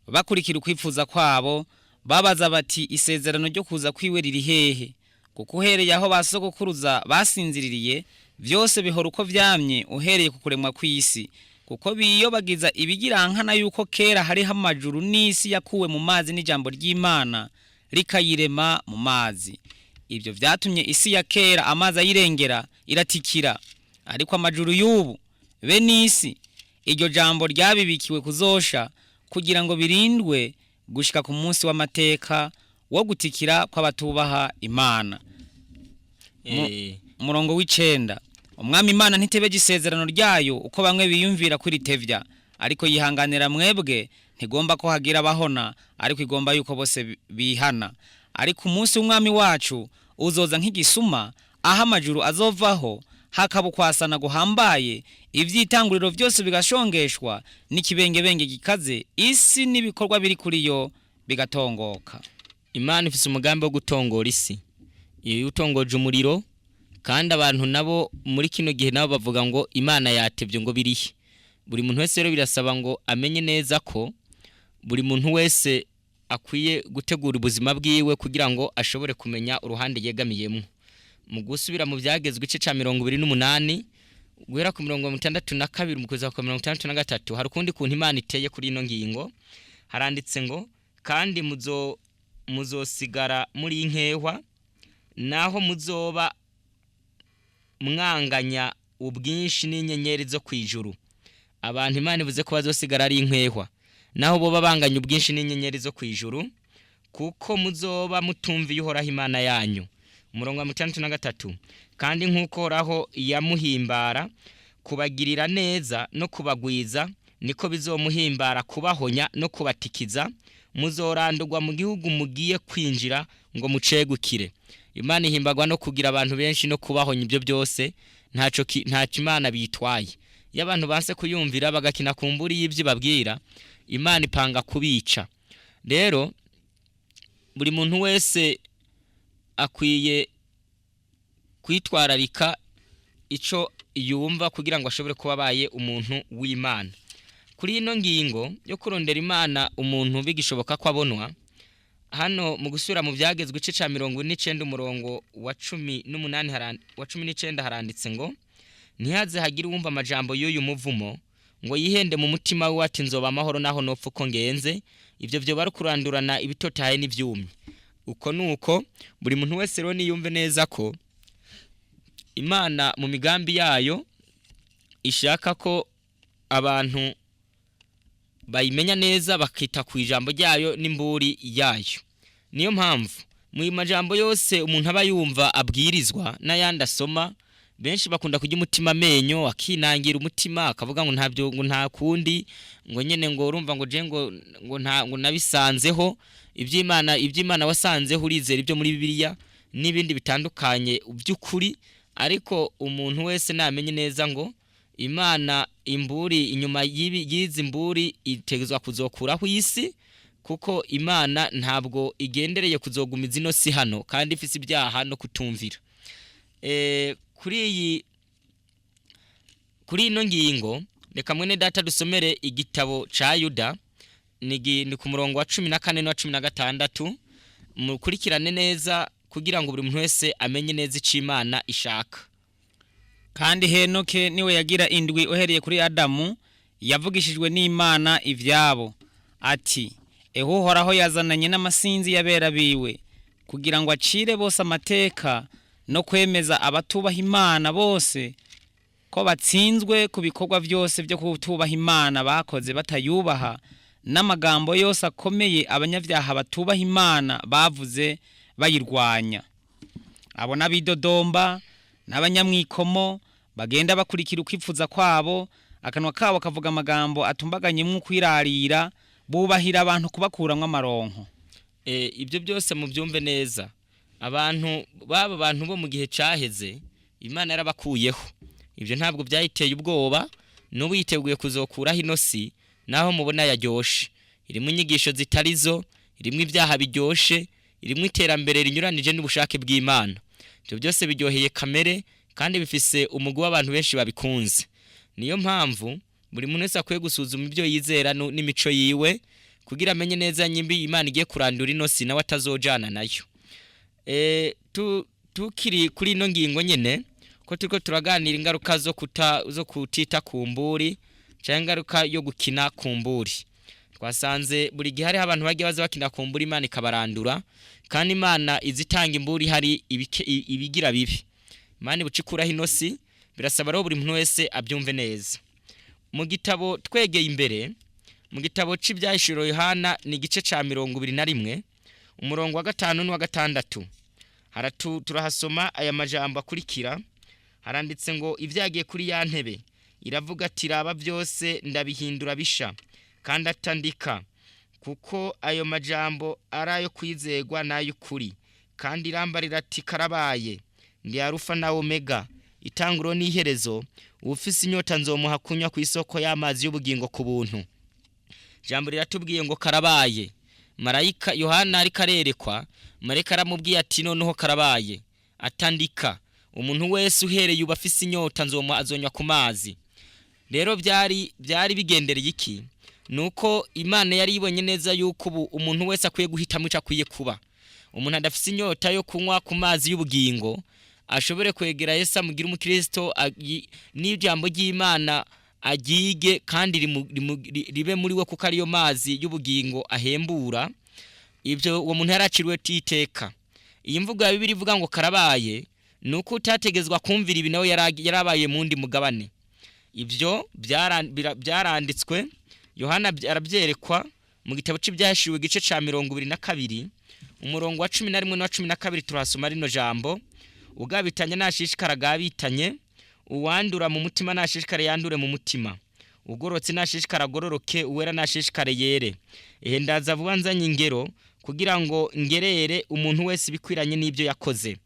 bakurikira ukwifuza kwabo babaza bati isezerano ryo kuza kwiwe riri hehe? Kuko uhereye aho basogokuruza basinziririye byose bihora uko vyamye uhereye ku kuremwa kw'isi. Kuko biyobagiza ibigirankana yuko kera hari amajuru n'isi yakuwe mu mazi n'ijambo ry'Imana rikayirema mu mazi. Ibyo vyatumye isi ya kera amazi ayirengera iratikira. Ariko amajuru y'ubu be n'isi iryo jambo ryabibikiwe kuzosha kugira ngo birindwe gushika ku munsi w'amateka wo gutikira kw'abatubaha Imana. Murongo w'icenda umwami Imana ntitebeje isezerano ryayo uko bamwe biyumvira kuri tevya ariko yihanganira mwebwe ntigomba ko hagira bahona ariko igomba yuko bose bihana. Ariko umunsi w'umwami wacu uzoza nk'igisuma aho amajuru azovaho hakabukwasana guhambaye ivyitanguriro byose bigashongeshwa n'ikibengebenge gikaze isi n'ibikorwa biri kuri yo bigatongoka. Imana ifise umugambi wo gutongora isi. Iyo utongoje umuriro kandi abantu nabo muri kino gihe nabo bavuga ngo Imana yatevye ngo birihe. Buri muntu wese rero birasaba ngo amenye neza ko buri muntu wese akwiye gutegura ubuzima bwiwe kugira ngo ashobore kumenya uruhande yegamiyemo. Mu gusubira mu byagezwe igice ca 28 guhera ku 62 mu kwezi kwa 63 hari ukundi kuntu Imana iteye kuri ino ngingo haranditse ngo kandi muzosigara muri inkehwa naho muzoba mwanganya ubwinshi n'inyenyeri zo kwijuru. Abantu Imana ivuze ko bazosigara ari inkehwa naho bo babanganya ubwinshi n'inyenyeri zo kwijuru kuko muzoba mutumviye Uhoraho Imana yanyu. Umurongo wa 63 kandi nkuko Uhoraho yamuhimbara kubagirira neza no kubagwiza niko bizomuhimbara kubahonya no kubatikiza muzorandurwa mu gihugu mugiye kwinjira ngo mucegukire. Imana ihimbagwa no kugira abantu benshi no kubahonya ibyo byose ntaco Imana bitwaye. Iyo abantu banse kuyumvira bagakina kumburi y'ibyo babwira Imana ipanga kubica. Rero buri muntu wese akwiye kwitwararika ico yumva kugira ngo ashobore kuba baye umuntu w'Imana. Kuri ino ngingo yo kurondera Imana umuntu bigishoboka ko abonwa hano mu gusura mu byagezwe ice ca 49 umurongo wa 19 haranditse ngo ntihaze hagira uwumva amajambo y'uyu muvumo ngo yihende mu mutima we ati nzoba amahoro naho nopfa ko ngenze. Ibyo byo bari kurandurana ibitotaye n'ivyumye. Uko nuko buri muntu wese rero niyumve neza ko Imana mu migambi yayo ishaka ko abantu bayimenya neza bakita ku ijambo ryayo n'imburi yayo. Niyo mpamvu mu majambo yose umuntu aba yumva abwirizwa n'ayandi asoma benshi bakunda kujya umutima amenyo akinangira umutima akavuga ngo ntabyo ngo nta kundi ngo nyene ngo urumva ngo je ngo nabisanzeho iby'Imana wasanzeho urizera ibyo muri Bibiliya n'ibindi bitandukanye by'ukuri. Ariko umuntu wese namenye neza ngo Imana imburi inyuma y'izi mburi itegezwa kuzokuraho isi kuko Imana ntabwo igendereye kuzogumiza ino si hano kandi ifise ibyaha no kutumvira. Kuri ino ngingo reka mwene data dusomere igitabo ca Yuda ni ku murongo wa 14 na 16 mukurikirane neza kugira ngo buri muntu wese amenye neza ic'Imana ishaka. Kandi Henoke niwe yagira indwi uhereye kuri Adamu yavugishijwe n'Imana ivyabo ati Uhoraho yazananye n'amasinzi yabera biwe kugira ngo acire bose amateka no kwemeza abatubaha Imana bose ko batsinzwe ku bikorwa byose byo kutubaha Imana bakoze batayubaha n'amagambo yose akomeye abanyabyaha batubaha Imana bavuze bayirwanya. Abo nabidodomba n'abanyamwikomo bagenda bakurikira ukwifuza kwabo akanwa kabo kavuga amagambo atumbaganye mu kwirarira bubahira abantu kubakuramwe amaronko. Ibyo byose mu byumve neza abantu bo mu gihe caheze Imana yarabakuyeho. Ibyo ntabwo byayiteye ubwoba n'ubu yiteguye kuzokuraho ino si naho mubona yaryoshe irimo inyigisho zitarizo irimo ibyaha biryoshe irimo iterambere rinyuranije n'ubushake bw'Imana. Ibyo byose biryoheye kamere kandi bifise umugwi w'abantu benshi babikunze. Niyo mpamvu buri muntu wese akwiye gusuzuma ibyo yizera n'imico yiwe kugira amenye neza nyimbi Imana igiye kurandura ino si nawe atazojana nayo. Tukiri kuri ino ngingo nyene ko turiko turaganira ingaruka zo kutita kumburi cyangwa ingaruka yo gukina kumburi. Twasanze buri gihe hari abantu bagiye baza bakina kumburi Imana ikabarandura kandi Imana izitanga imburi hari ibigira bibi. Imana ibucikuraho ino si birasaba rero buri muntu wese abyumve neza. Mu gitabo twegeye imbere mu gitabo c'Ibyahishuro Yohana ni igice ca 21 umurongo wa 5 n'uwa 6 turahasoma aya majambo akurikira. Haranditse ngo ivyagiye kuri ya ntebe iravuga ati raba byose ndabihindura bisha kandi atandika kuko ayo majambo arayo kwizegwa n'ay'ukuri kandi irambarira ati karabaye ndi Arufa na Omega itanguro n'iherezo ufise inyota nzomuha kunywa ku isoko y'amazi y'ubugingo ku buntu. Jambo riratubwiye ngo karabaye. Marayika Yohana ari karerekwa marayika aramubwiye ati noneho karabaye atandika umuntu wese uhereye ubafise inyota nzomuha azonywa ku mazi. Rero byari bigendereye iki nuko Imana yari ibonye neza yuko umuntu wese akwiye guhitamo ico akwiye kuba. Umuntu adafise inyota yo kunywa ku mazi y'ubugingo ashobore kwegera Yesu amugira umukristo n'ijambo ry'Imana agige kandi ribe muri we kuko ariyo mazi y'ubugingo ahembura. Ibyo uwo muntu yaraciriwe titeka. Iyi mvugo ya Bibiliya ivuga ngo karabaye nuko utategezwa kumvira ibi nawe yarabaye mundi mugabane. Ibyo byaranditswe Yohana arabyerekwa mu gitabo cy'ibyahishuriwe igice ca 22 umurongo wa 11 na 12 turasoma rino jambo. Ugabitanye nashishikara gabitanye, uwandura mu mutima nashishikare yandure mu mutima, ugorotse nashishikara gororoke, uwera nashishikare yere. Ndaza vuba nzanye ingero kugira ngo ngerere umuntu wese bikwiranye n'ibyo yakoze.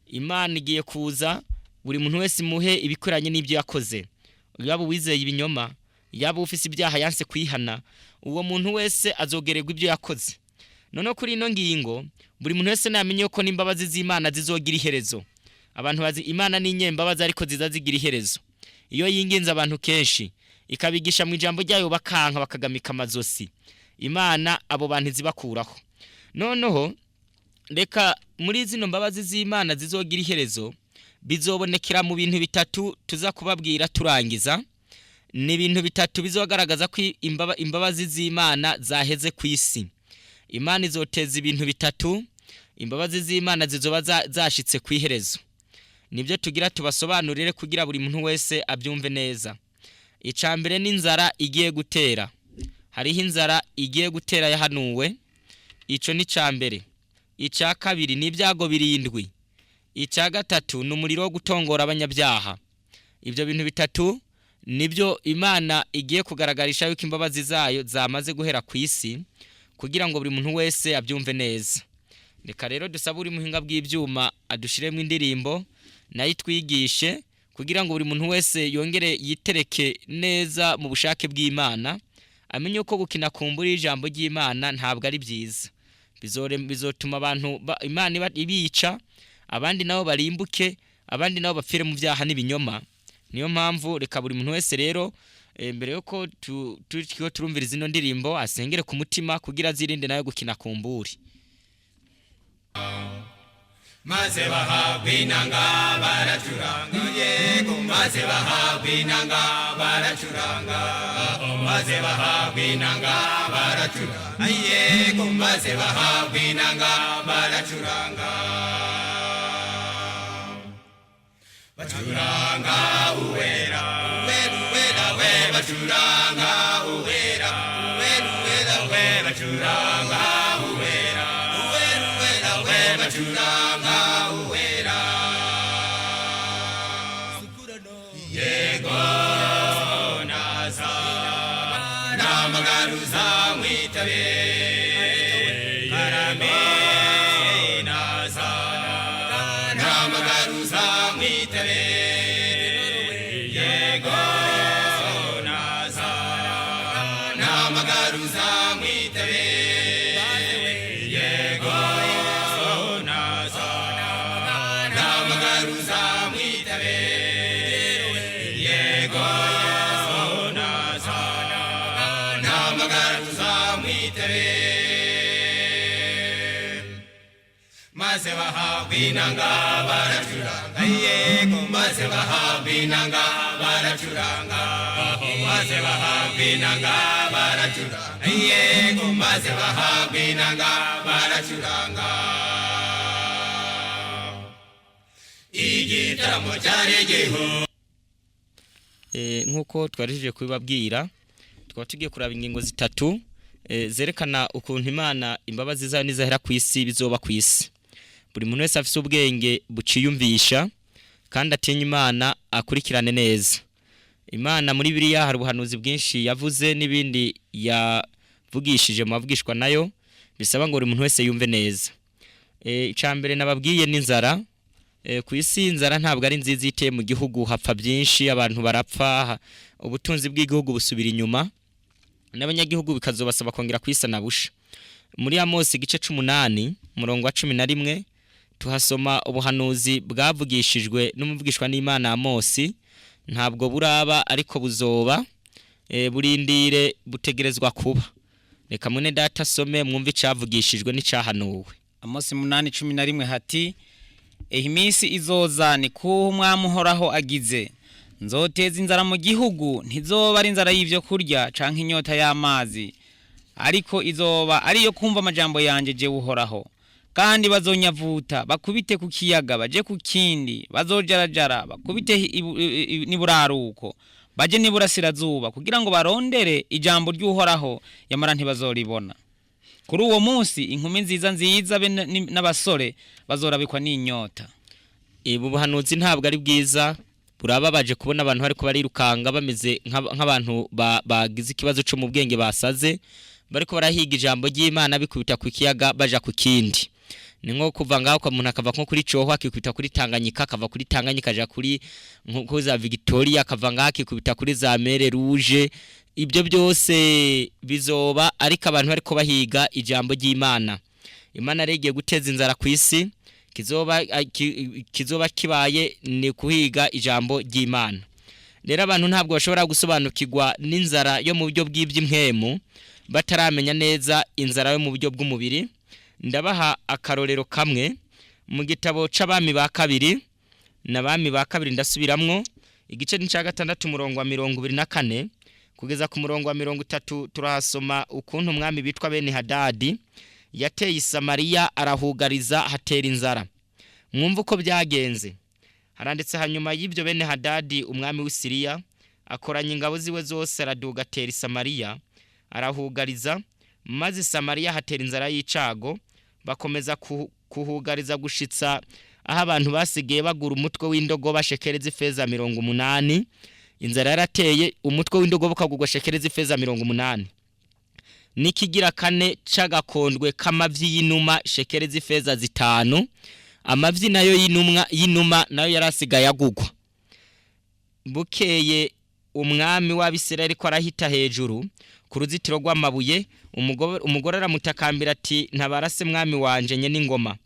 Imana igiye kuza buri muntu wese muhe ibikwiranye n'ibyo yakoze. Yaba wizeye ibinyoma, yaba ufise ibyaha yanse kwihana, uwo muntu wese azogererwa ibyo yakoze. None kuri ino ngingo buri muntu wese namenye ko n'imbabazi z'Imana zizogira iherezo. Abantu bazi Imana n'inyembabazi ariko zizazigira iherezo. Iyo yinginze abantu kenshi ikabigisha mu ijambo ryayo bakanka bakagamika amazosi, Imana abo bantu zibakuraho. Noneho reka muri zino mbabazi z'Imana zizogira iherezo bizobonekera mu bintu bitatu tuza kubabwira turangiza. Ni ibintu bitatu bizogaragaza ko imbabazi z'Imana zaheze ku isi. Imana izoteza ibintu bitatu, imbabazi z'Imana zizoba zashitse ku iherezo. Nibyo tugira tubasobanurire kugira buri muntu wese abyumve neza. Icambere n'inzara igiye gutera. Hariho inzara igiye gutera yahanuwe. Ico ni cambere. Ica kabiri ni ibyago 7. Ica gatatu n'umuriro wo gutongora abanyabyaha. Ibyo bintu bitatu nibyo Imana igiye kugaragarisha yuko imbabazi zayo zamaze guhera ku isi kugira ngo buri muntu wese abyumve neza. Reka rero dusaba uri muhinga bw'ibyuma adushiremo indirimbo nayo twigishe kugira ngo buri muntu wese yongere yitereke neza mu bushake bw'Imana, amenye ko gukina kumbura ijambo ry'Imana ntabwo ari byiza. Bizotuma abantu Imana ibica, abandi nabo barimbuke, abandi nabo bapfire mu byaha n'ibinyoma. Niyo mpamvu reka buri muntu wese rero mbere yuko turumviriza ino ndirimbo asengere ku mutima kugira zirinde nayo gukina kumburi. Maze bahabwe inanga baracuranga, yego maze bahabwe inanga baracuranga, maze bahabwe inanga baracuranga, yego maze bahabwe inanga baracuranga. Bacuranga uwera, uwera we bacuranga uwera, uwera we bacuranga uwera, uwera we bacuranga uwera. Yego naza namagaruza mwitabe, karame naza namagaruza mwitabe. Yego naza namagaruza mwitabe. Yego naza namagaruza mwitabe. Yego naza namagaruza mwitabe. Maze bahabwe inanga baracuranga, yego maze bahabwe inanga baracuranga, maze bahabwe inanga baracuranga, yego maze bahabwe inanga baracuranga. Igitaramo cyaregeho nkuko twarije kubibabwira, twaba tugiye kuraba ingingo zitatu zerekana ukuntu Imana imbabazi zayo nizahera ku isi bizoba ku isi. Buri muntu wese afite ubwenge buciyumvisha kandi atinya Imana akurikirane neza. Imana muri Bibiliya hari ubuhanuzi bwinshi yavuze n'ibindi yavugishije mu bavugishwa nayo bisaba ngo buri muntu wese yumve neza. Icambere nababwiye n'inzara. Ku isi inzara ntabwo ari nziza iteye mu gihugu, hapfa byinshi, abantu barapfa, ubutunzi bw'igihugu busubira inyuma, n'abanyagihugu bikazobasaba kongera kwisana busha. Muri Amosi igice 8 umurongo wa 11 tuhasoma ubuhanuzi bwavugishijwe n'umuvugishwa n'Imana Amosi. Ntabwo buraba ariko buzoba, burindire butegerezwa kuba. Reka mwene data some mwumve icavugishijwe n'icahanuwe. Amosi 8:11 hati iminsi izoza ni ko umwami uhoraho agize nzoteza inzara mu gihugu ntizoba ari inzara y'ibyo kurya canke inyota y'amazi ariko izoba ariyo kumva amajambo yanje jewe uhoraho kandi bazonyavuta bakubite ku kiyaga baje ku kindi bazojarajara bakubite niburaruko baje niburasirazuba kugira ngo barondere ijambo ry'uhoraho yamara ntibazoribona kuri uwo munsi inkumi nziza nziza n'abasore bazorabikwa n'inyota ubu buhanuzi ntabwo ari bwiza burababaje kubona abantu bariko barirukanga bameze nk'abantu bagize ikibazo cyo mu bwenge basaze bariko barahiga ijambo ry'Imana bikubita ku kiyaga baja ku kindi ni nko kuva ngaho kwa muntu akava nko kuri Coho akikubita kuri Tanganyika akava kuri Tanganyika aja kuri nko za Victoria akava ngaho akikubita kuri za Mere Rouge ibyo byose bizoba ariko abantu bariko bahiga ijambo ry'Imana Imana regiye guteza inzara ku isi kizoba kibaye ni kuhiga ijambo ry'Imana rero abantu ntabwo bashobora gusobanukirwa n'inzara yo mu buryo bw'iby'impwemu bataramenya neza inzara yo mu buryo bw'umubiri ndabaha akarorero kamwe mu gitabo c'abami ba kabiri n'abami ba kabiri ndasubiramwo igice cya 6 umurongo wa 24 kugeza ku murongo wa 30 turahasoma ukuntu umwami bitwa Beni Hadadi yateye Samariya arahugariza hatera inzara mwumva uko byagenze haranditse hanyuma y'ibyo Beni Hadadi umwami w'Isiriya akoranya ingabo ziwe zose araduga atera Samariya arahugariza maze Samariya hatera inzara y'icago bakomeza kuhugariza gushitsa aho abantu basigaye bagura umutwe w'indogo bashekereza ifeza 180 inzara yarateye umutwe w'indogo bukagurwa shekereza ifeza 180 nikigira kane cagakondwe kamavyi y'inuma shekereza ifeza 5 amavyi nayo y'inuma nayo yarasigaye agugwa bukeye umwami w'Abisirayeli ko arahita hejuru ku ruzitiro rw'amabuye umugore aramutakambira ati ntabarase mwami wanje nye n'ingoma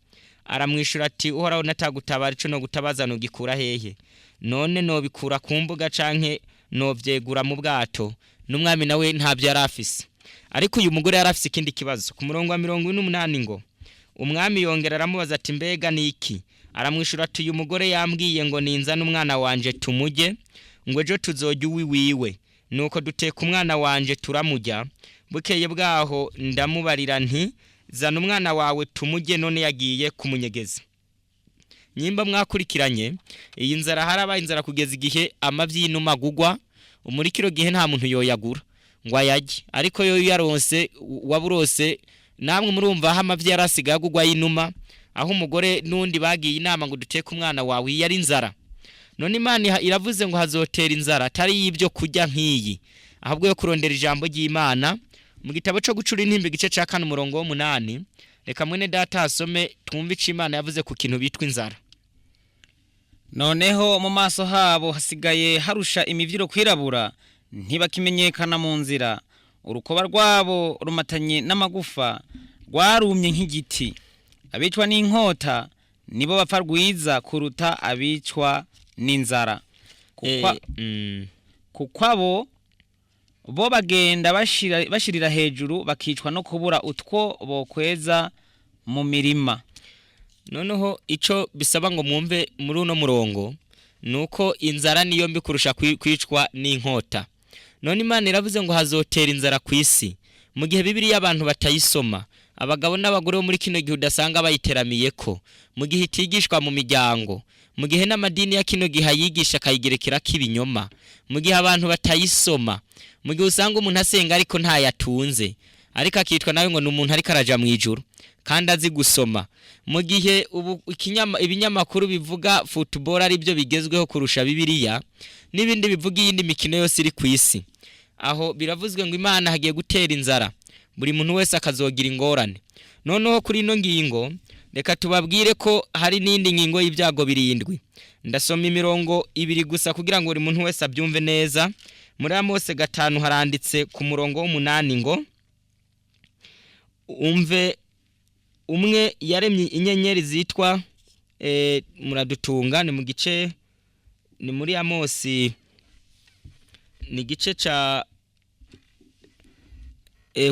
aramwishura ati uhoraho natagutabara ico no gutabaza no gikura hehe none no bikura ku mbuga canke no vyegura mu bwato n'umwami nawe ntabyo yarafise ariko uyu mugore yarafise ikindi kibazo ku murongo wa 48 ngo umwami yongera aramubaza ati mbega niki aramwishura ati uyu mugore yambwiye ngo ninza n'umwana wanje tumujye ngo ejo tuzojya wiwe nuko duteka umwana wanje turamujya bukeye bwaho ndamubarira nti zana umwana wawe tumujye none yagiye kumunyegeza nyimba mwakurikiranye iyi nzara haraba inzara kugeza igihe amavyi y'inuma gugwa umurikiro gihe nta muntu yoyagura ngo ayajye ariko yo yaronse waburose namwe murumva aho amavyi yarasigaye gugwa y'inuma aho umugore nundi bagiye inama ngo duteka umwana wawe yari inzara none Imana iravuze ngo hazotera inzara atari y'ibyo kujya nk'iyi ahubwo yo kurondera ijambo ry'Imana mu gitabo cyo gucura intimbe gice ca 4 umurongo wa 8 reka mwene data asome twumve ico Imana yavuze ku kintu bitwa inzara noneho mu maso habo hasigaye harusha imivyiro kwirabura ntibakimenyekana mu nzira urukoba rwabo rumatanye n'amagufa rwarumye nk'igiti abicwa n'inkota nibo bapfa rwiza kuruta abicwa n'inzara kukwabo bo bagenda bashirira hejuru bakicwa no kubura utwo bokweza mu mirima noneho ico bisaba ngo mwumve muri uno murongo nuko inzara niyo mbi kurusha kwicwa n'inkota none Imana iravuze ngo hazotera inzara ku isi mu gihe Bibiliya abantu batayisoma abagabo n'abagore bo muri kino gihe udasanga bayiteramiye ko mu gihe itigishwa mu miryango mu gihe n'amadini ya kino gihe yigisha kayigerekera kibinyoma mu gihe abantu batayisoma mu gihe usanga umuntu asenga ariko ntayatunze ariko akitwa nawe ngo n'umuntu ariko araja mu ijuru kandi azi gusoma mu gihe ubu ibinyamakuru bivuga football ari byo bigezweho kurusha Bibiliya n'ibindi bivuga iyindi mikino yose iri ku isi aho biravuzwe ngo Imana hagiye gutera inzara buri muntu wese akazogira ingorane noneho kuri ino ngingo reka tubabwire ko hari n'indi ngingo y'ibyago 7 ndasoma imirongo 2 gusa kugira ngo buri muntu wese abyumve neza muri Amose 5 haranditse ku murongo w'8 ngo umve umwe yaremye inyenyeri zitwa muradutunga ni mu gice ni muri Amosi ni gice ca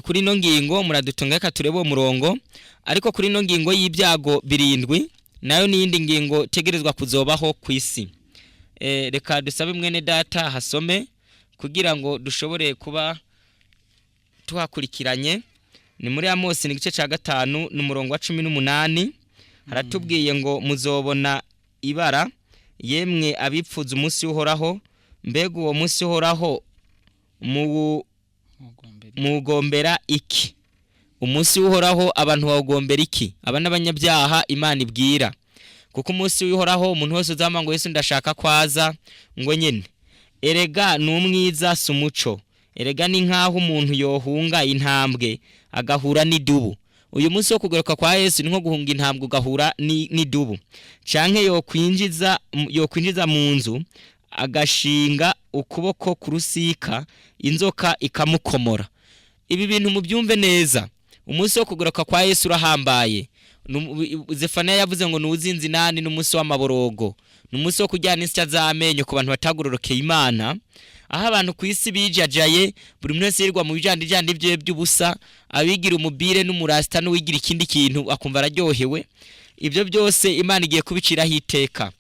kuri no ngingo muradutunga ka turebo murongo ariko kuri no ngingo y'ibyago 7 nayo niyindi ngingo tegerezwa kuzobaho ku isi. Reka dusabe mwene data hasome kugira ngo dushobore kuba tuhakurikiranye. Ni muri Amosi n'igice ca 5 n'umurongo wa 18 haratubwiye ngo muzobona ibara yemwe abipfuza umunsi uhoraho, mbega uwo munsi uhoraho mugombera iki? Umunsi uhoraho abantu bawugombera iki? Abana abanyabyaha Imana ibwira. Kuko umunsi uhoraho umuntu wese uzama ngo Yesu ndashaka kwaza ngo nyene erega numwiza sumuco, erega ni nkaho umuntu yohunga intambwe agahura n'idubu. Uyu munsi wo kugaruka kwa Yesu ni nko guhunga intambwe ugahura n'idubu, canke yokwinjiza mu nzu agashinga ukuboko ku rusika inzoka ikamukomora. Ibi bintu mubyumve neza. Umunsi wo kugaruka kwa Yesu urahambaye. Zefaniya yavuze ngo nuzinzi nani n'umunsi w'amaborogo, n'umunsi wo kujyana insya z'amenyo ku bantu batagororokeye Imana. Aho abantu ku isi bijajaye, buri muntu wese yirwa mu bijandijandi by'ubusa, abigira umubire n'umurasta n'uwigira ikindi kintu akumva araryohewe. Ibyo byose Imana igiye kubiciraho iteka.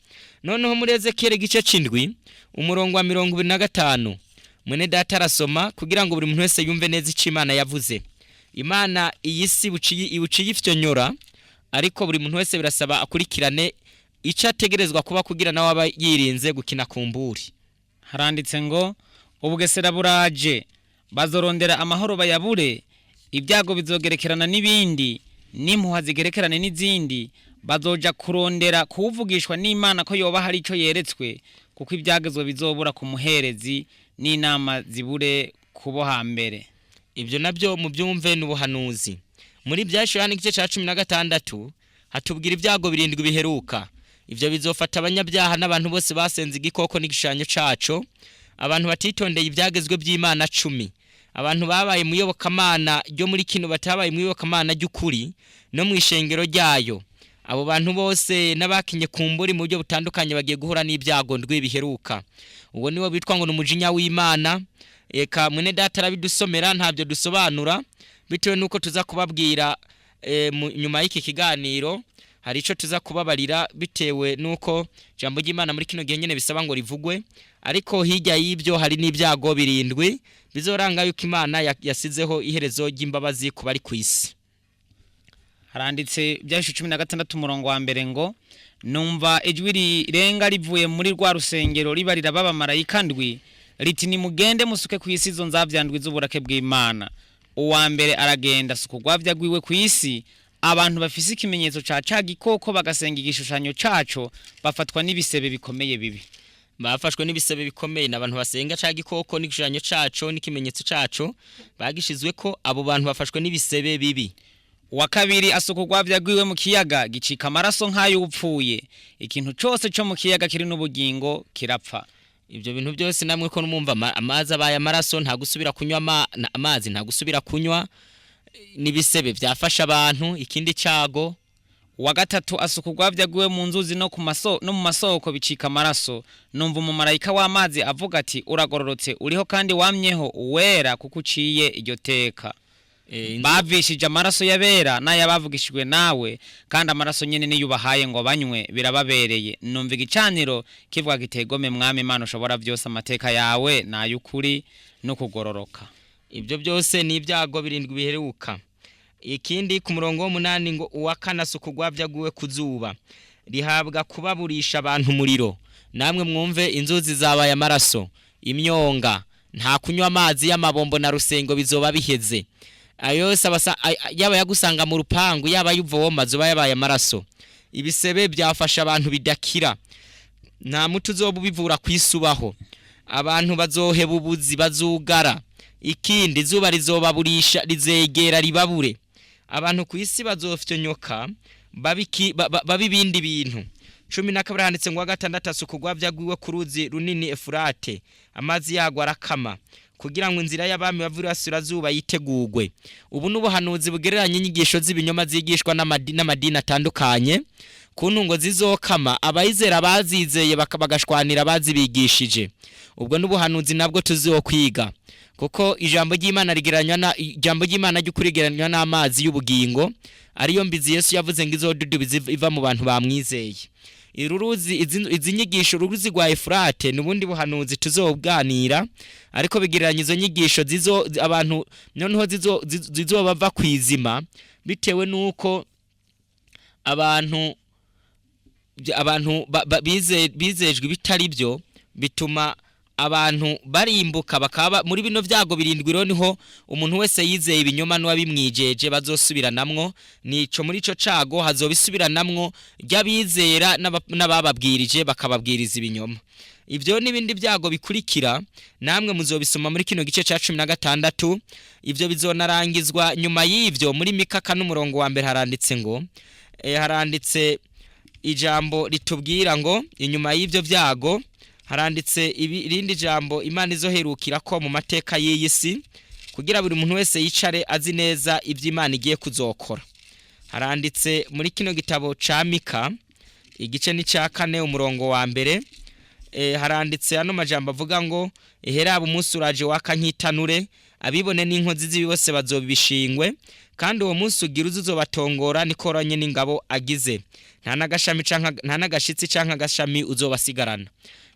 Noneho muri Ezekiyeli igice c'indwi umurongo wa 25 mwene data arasoma kugira ngo buri muntu wese yumve neza ico Imana yavuze. Imana iyi si ibuciye ifyonyora, ariko buri muntu wese birasaba akurikirane ico ategerezwa kuba kugira nawe aba yirinze gukina kumburi. Haranditse ngo ubugesera buraje, bazorondera amahoro bayabure, ibyago bizogerekerana n'ibindi, n'impuha zigerekerane n'izindi, bazoja kurondera kuvugishwa n'Imana ko yoba hari ico yeretswe, kuko ibyagezwe bizobura ku muherezi n'inama zibure kubo hambere. Ibyo nabyo mu byumve n'ubuhanuzi. Muri Yohana igice ca 16 hatubwira ibyago 7 biheruka. Ivyo bizofata abanyabyaha n'abantu bose basenze igikoko n'igishushanyo caco, abantu batitondeye ibyagezwe by'Imana 10, abantu babaye muyobokamana ryo muri kino batabaye muyobokamana ry'ukuri no mu ishengero ryayo. Abo bantu bose nabakinye kumburi mu buryo butandukanye bagiye guhura n'ibyago ndwi biheruka. Uwo niwo bitwa ngo n'umujinya w'Imana. Eka mwene data arabidusomera ntabyo dusobanura, bitewe nuko tuza kubabwira nyuma y'iki kiganiro hari ico tuza kubabarira bitewe nuko jambo ry'Imana muri kino gihe nyene bisaba ngo rivugwe. Ariko hirya y'ibyo hari n'ibyago 7 bizoranga yuko Imana yasizeho iherezo ry'imbabazi ku bari ku isi. Haranditse byashu 16 umurongo wa mbere ngo numva ijwi rirenga rivuye muri rwa rusengero ribarira baba marayika ndwi riti nimugende musuke ku isi zo nzavyandwi z'uburake bw'Imana. Uwa mbere aragenda suko gwavya gwiwe ku isi, abantu bafise ikimenyetso ca gikoko bagasenga igishushanyo caco bafatwa n'ibisebe bikomeye bibi. Bafashwe n'ibisebe bikomeye n'abantu basenga ca gikoko n'igishushanyo caco n'ikimenyetso caco bagishizwe ko abo bantu bafashwe n'ibisebe bibi. Uwa kabiri asuko gwavya gwiwe mu kiyaga gicika amaraso nk'ayo upfuye, ikintu cose cyo mu kiyaga kiri n'ubugingo kirapfa. Ibyo bintu byose namwe ko numumva amazi abaye amaraso nta gusubira kunywa amazi nta gusubira kunywa n'ibisebe byafasha abantu ikindi cago. Uwa gatatu asukugwa vyagwe mu nzuzi no mu masoko bicika amaraso, numva umumarayika w'amazi avuga ati uragororotse uriho kandi wamyeho uwera kuko uciye iryo teka. Bavishije amaraso yabera n'ayabavugishijwe nawe, kandi amaraso nyene niyubahaye ngo banywe birababereye. Numva igicaniro kivuga gitegome mwami Imana ushobora byose, amateka yawe nayukuri no kugororoka. Ibyo byose ni ibyago 7 biheruka. Ikindi ku murongo w'8 ngo uwakana sukugwa vyaguwe kuzuba rihabwa kubaburisha abantu umuriro. Namwe mwumve inzuzi zabaye amaraso, imyonga, nta kunywa amazi y'amabombo na rusengo bizoba biheze. Ayo sabasa yaba yagusanga mu rupangu yaba yuvoma zoba yabaye amaraso. Ibisebe byafasha abantu bidakira, nta mutu uzobubivura kwisubaho. Abantu bazoheba ubuzi bazugara. Ikindi izuba rizobaburisha rizegera ribabure. Abantu ku isi bazofyonyoka babibindi bintu. 12 handitse ngo 6 asukugwa vyagwiwe ku ruzi runini Efurate, amazi yagwa arakama kugira ngo inzira y'abami bavurasirazuba yitegurwe. Ubu n'ubuhanuzi bugereranye inyigisho z'ibinyoma zigishwa n'amadini atandukanye kuntu ngo zizokama abayizera bazizeye bakabagashwanira bazibigishije. Ubwo n'ubuhanuzi nabwo tuzokwiga kuko ijambo ry'Imana ijambo ry'Imana ry'ukurigeranywa n'amazi y'ubugingo ariyo mbizi Yesu yavuze ngo izodudubiza iva mu bantu bamwizeye. Iruruzi izi nyigisho uruzi rwa Efurate nubundi buhanuzi tuzobwanira, ariko bigereranya izo nyigisho zizo abantu noneho zizobava kwizima bitewe nuko abantu bizejwe bitari byo, bituma abantu barimbuka bakaba muri bino vyago birindwi. Rero niho umuntu wese yizeye ibinyoma n'uwabimwijeje bazosubiranamwo, nico muri ico cago hazobisubiranamwo ry'abizera n'abababwirije bakababwiriza ibinyoma. Ivyo n'ibindi vyago bikurikira namwe muzobisoma muri kino gice ca 16. Ivyo bizonarangizwa nyuma y'ivyo muri Mikaka n'umurongo wa mbere haranditse ngo haranditse ijambo ritubwira ngo inyuma y'ivyo vyago haranditse irindi jambo Imana izoherukira ko mu mateka y'iyi si kugira buri muntu wese yicare azi neza ivyo Imana igiye kuzokora. Haranditse muri kino gitabo ca Mika igice ni ca 4 umurongo wa mbere, haranditse ano majambo avuga ngo eheraba umunsi uraje waka nkitanure, abibone n'inkozi z'ibi bose bazobishingwe, kandi uwo munsi ugira uzobatongora nikoranye n'ingabo agize, nta nagashitsi canka agashami uzobasigarana.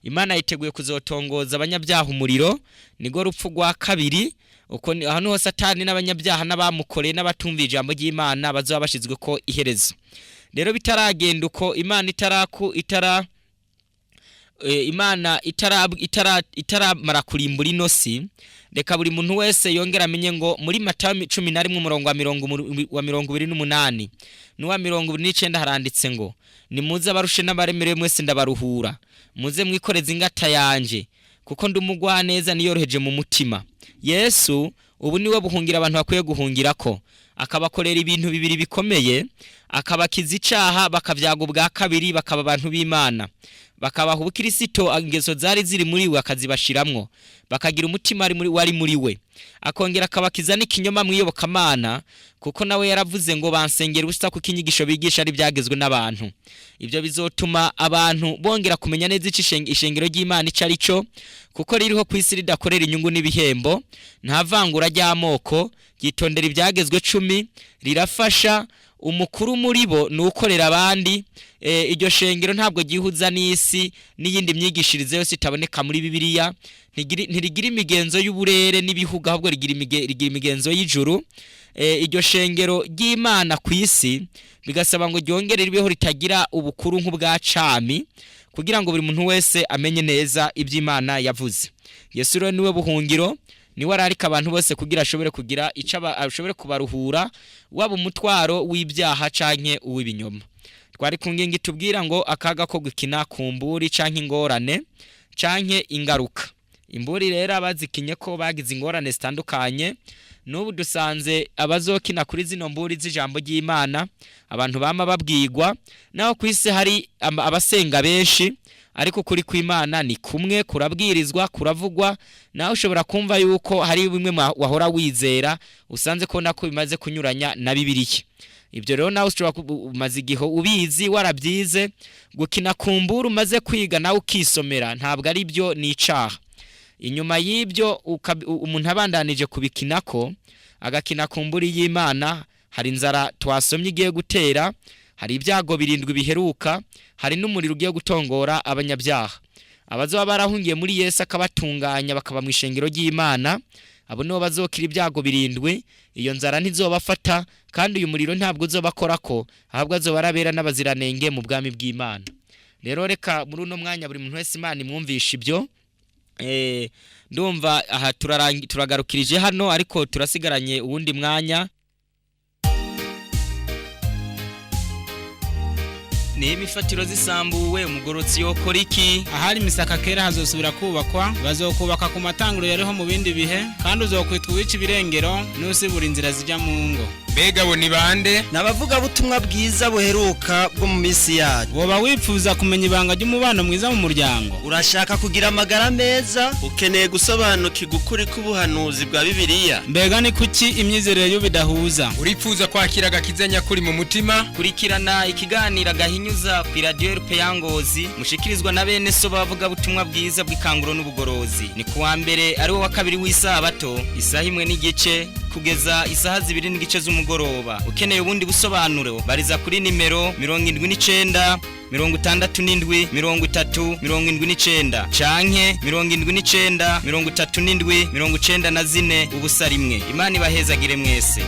Imana yiteguye kuzotongoza abanyabyaha umuriro, nigo rupfu rwa kabiri. Uko ahantu hose Satani n'abanyabyaha n'abamukoreye n'abatumvira ijambo ry'Imana bazoba bashizwe ko iherezo. Rero bitaragenda uko Imana itaramara kurimbura ino si, reka buri muntu wese yongera amenye ngo muri Matayo 11 umurongo wa 28 n'uwa 29 haranditse ngo nimuze abarushe n'abaremerewe mwese ndabaruhura, muze mwikoreze ingata yanje kuko ndumugwa neza niyoroheje mu mutima. Yesu ubu niwe buhungira abantu bakwiye guhungira ko, akabakorera ibintu bibiri bikomeye, akabakiza icaha bakavyaga ubwa kabiri bakaba abantu b'Imana, bakabaha ubukristo ingeso zari ziri muri we akazibashiramwo, bakagira umutima wari muri we, akongera akabakiza n'ikinyoma mwiyobokamana kuko nawe yaravuze ngo bansengera ubusa kuko inyigisho bigisha ari byagezwe n'abantu. Ivyo bizotuma abantu bongera kumenya neza ishengero ry'Imana icari cyo, kuko ririho kwisi ridakorera inyungu n'ibihembo, nta vangura ry'amoko, yitondera ibyagezwe 10, rirafasha umukuru muri bo nukorera abandi. Iryo shengero ntabwo gihuza n'isi n'iyindi myigishirize yose itaboneka muri Bibiliya, ntirigira imigenzo y'uburere n'ibihuga, ahubwo rigira imigenzo y'ijuru. Iryo shengero ry'Imana ku isi bigasaba ngo ryongere ribeho ritagira ubukuru nk'ubwa cami, kugira ngo buri muntu wese amenye neza iby'Imana yavuze. Yesu rero niwe buhungiro, niwe ararika abantu bose kugira ashobore kugira ashobore kubaruhura, waba umutwaro w'ibyaha canke uw'ibinyoma. Twari kungingi tubwira ngo akaga ko gukina kumburi canke ingorane canke ingaruka. Imburi rero abazikinye ko bagize ingorane zitandukanye, n'ubu dusanze abazokina kuri zino mburi z'ijambo ry'Imana abantu bama babwirwa, naho kwisi hari abasenga benshi, ariko kuri kw'Imana ni kumwe, kurabwirizwa kuravugwa. Naho ushobora kumva yuko hari bimwe wahora wizera usanze ko nako bimaze kunyuranya na Bibiliya. Ibyo rero nawe ushobora umaze igihe ubizi warabyize, gukina kumbura umaze kwiga nawe ukisomera ntabwo ari byo, ni icaha. Inyuma y'ibyo umuntu abandanije kubikinako agakina kumburi y'Imana, hari inzara twasomye igiye gutera, hari ibyago 7 biheruka, hari n'umuriro ugiye gutongora abanyabyaha. Abazoba barahungiye muri Yesu akabatunganya bakaba mu ishengero ry'Imana, abo nibo bazokira ibyago 7. Iyo nzara ntizobafata, kandi uyu muriro ntabwo uzobakorako, ahubwo azobarabera n'abaziranenge mu bwami bw'Imana. Rero reka muri uno mwanya buri muntu wese Imana imwumvisha ibyo. Ndumva aha turagarukirije hano, ariko turasigaranye uwundi mwanya. Ni imifatiro zisambuwe umugorotsi yokora iki? Ahari misaka kera hazosubira kubakwa, bazokubaka ku matanguro yariho mu bindi bihe, kandi uzokwitwa uwica ibirengero n'usibura inzira zijya mu ngo. mbega bo ni bande? Nabavuga butumwa bwiza buheruka bwo mu misi yacu. woba wifuza kumenya ibanga ry'umubano mwiza mu muryango? Urashaka kugira amagara meza, ukeneye gusobanukirwa ukuri k'ubuhanuzi bwa Bibiliya. mbega ni kuki imyizerere yo bidahuza? Urifuza kwakira agakiza nyakuri mu mutima? kurikirana ikiganiro gahinyuza ku radio RPA Ngozi mushikirizwa na bene so bavuga butumwa bwiza bw'ikanguro n'ubugorozi. Ni kuwa mbere ari wo wa kabiri w'isabato isaha 1:30 kugeza isaha 2:30 z'umugoroba. Ukeneye ubundi busobanuro bariza kuri nimero 79 67 30 79 canke 79 37 94 ubusa rimwe. Imana ibahezagire mwese.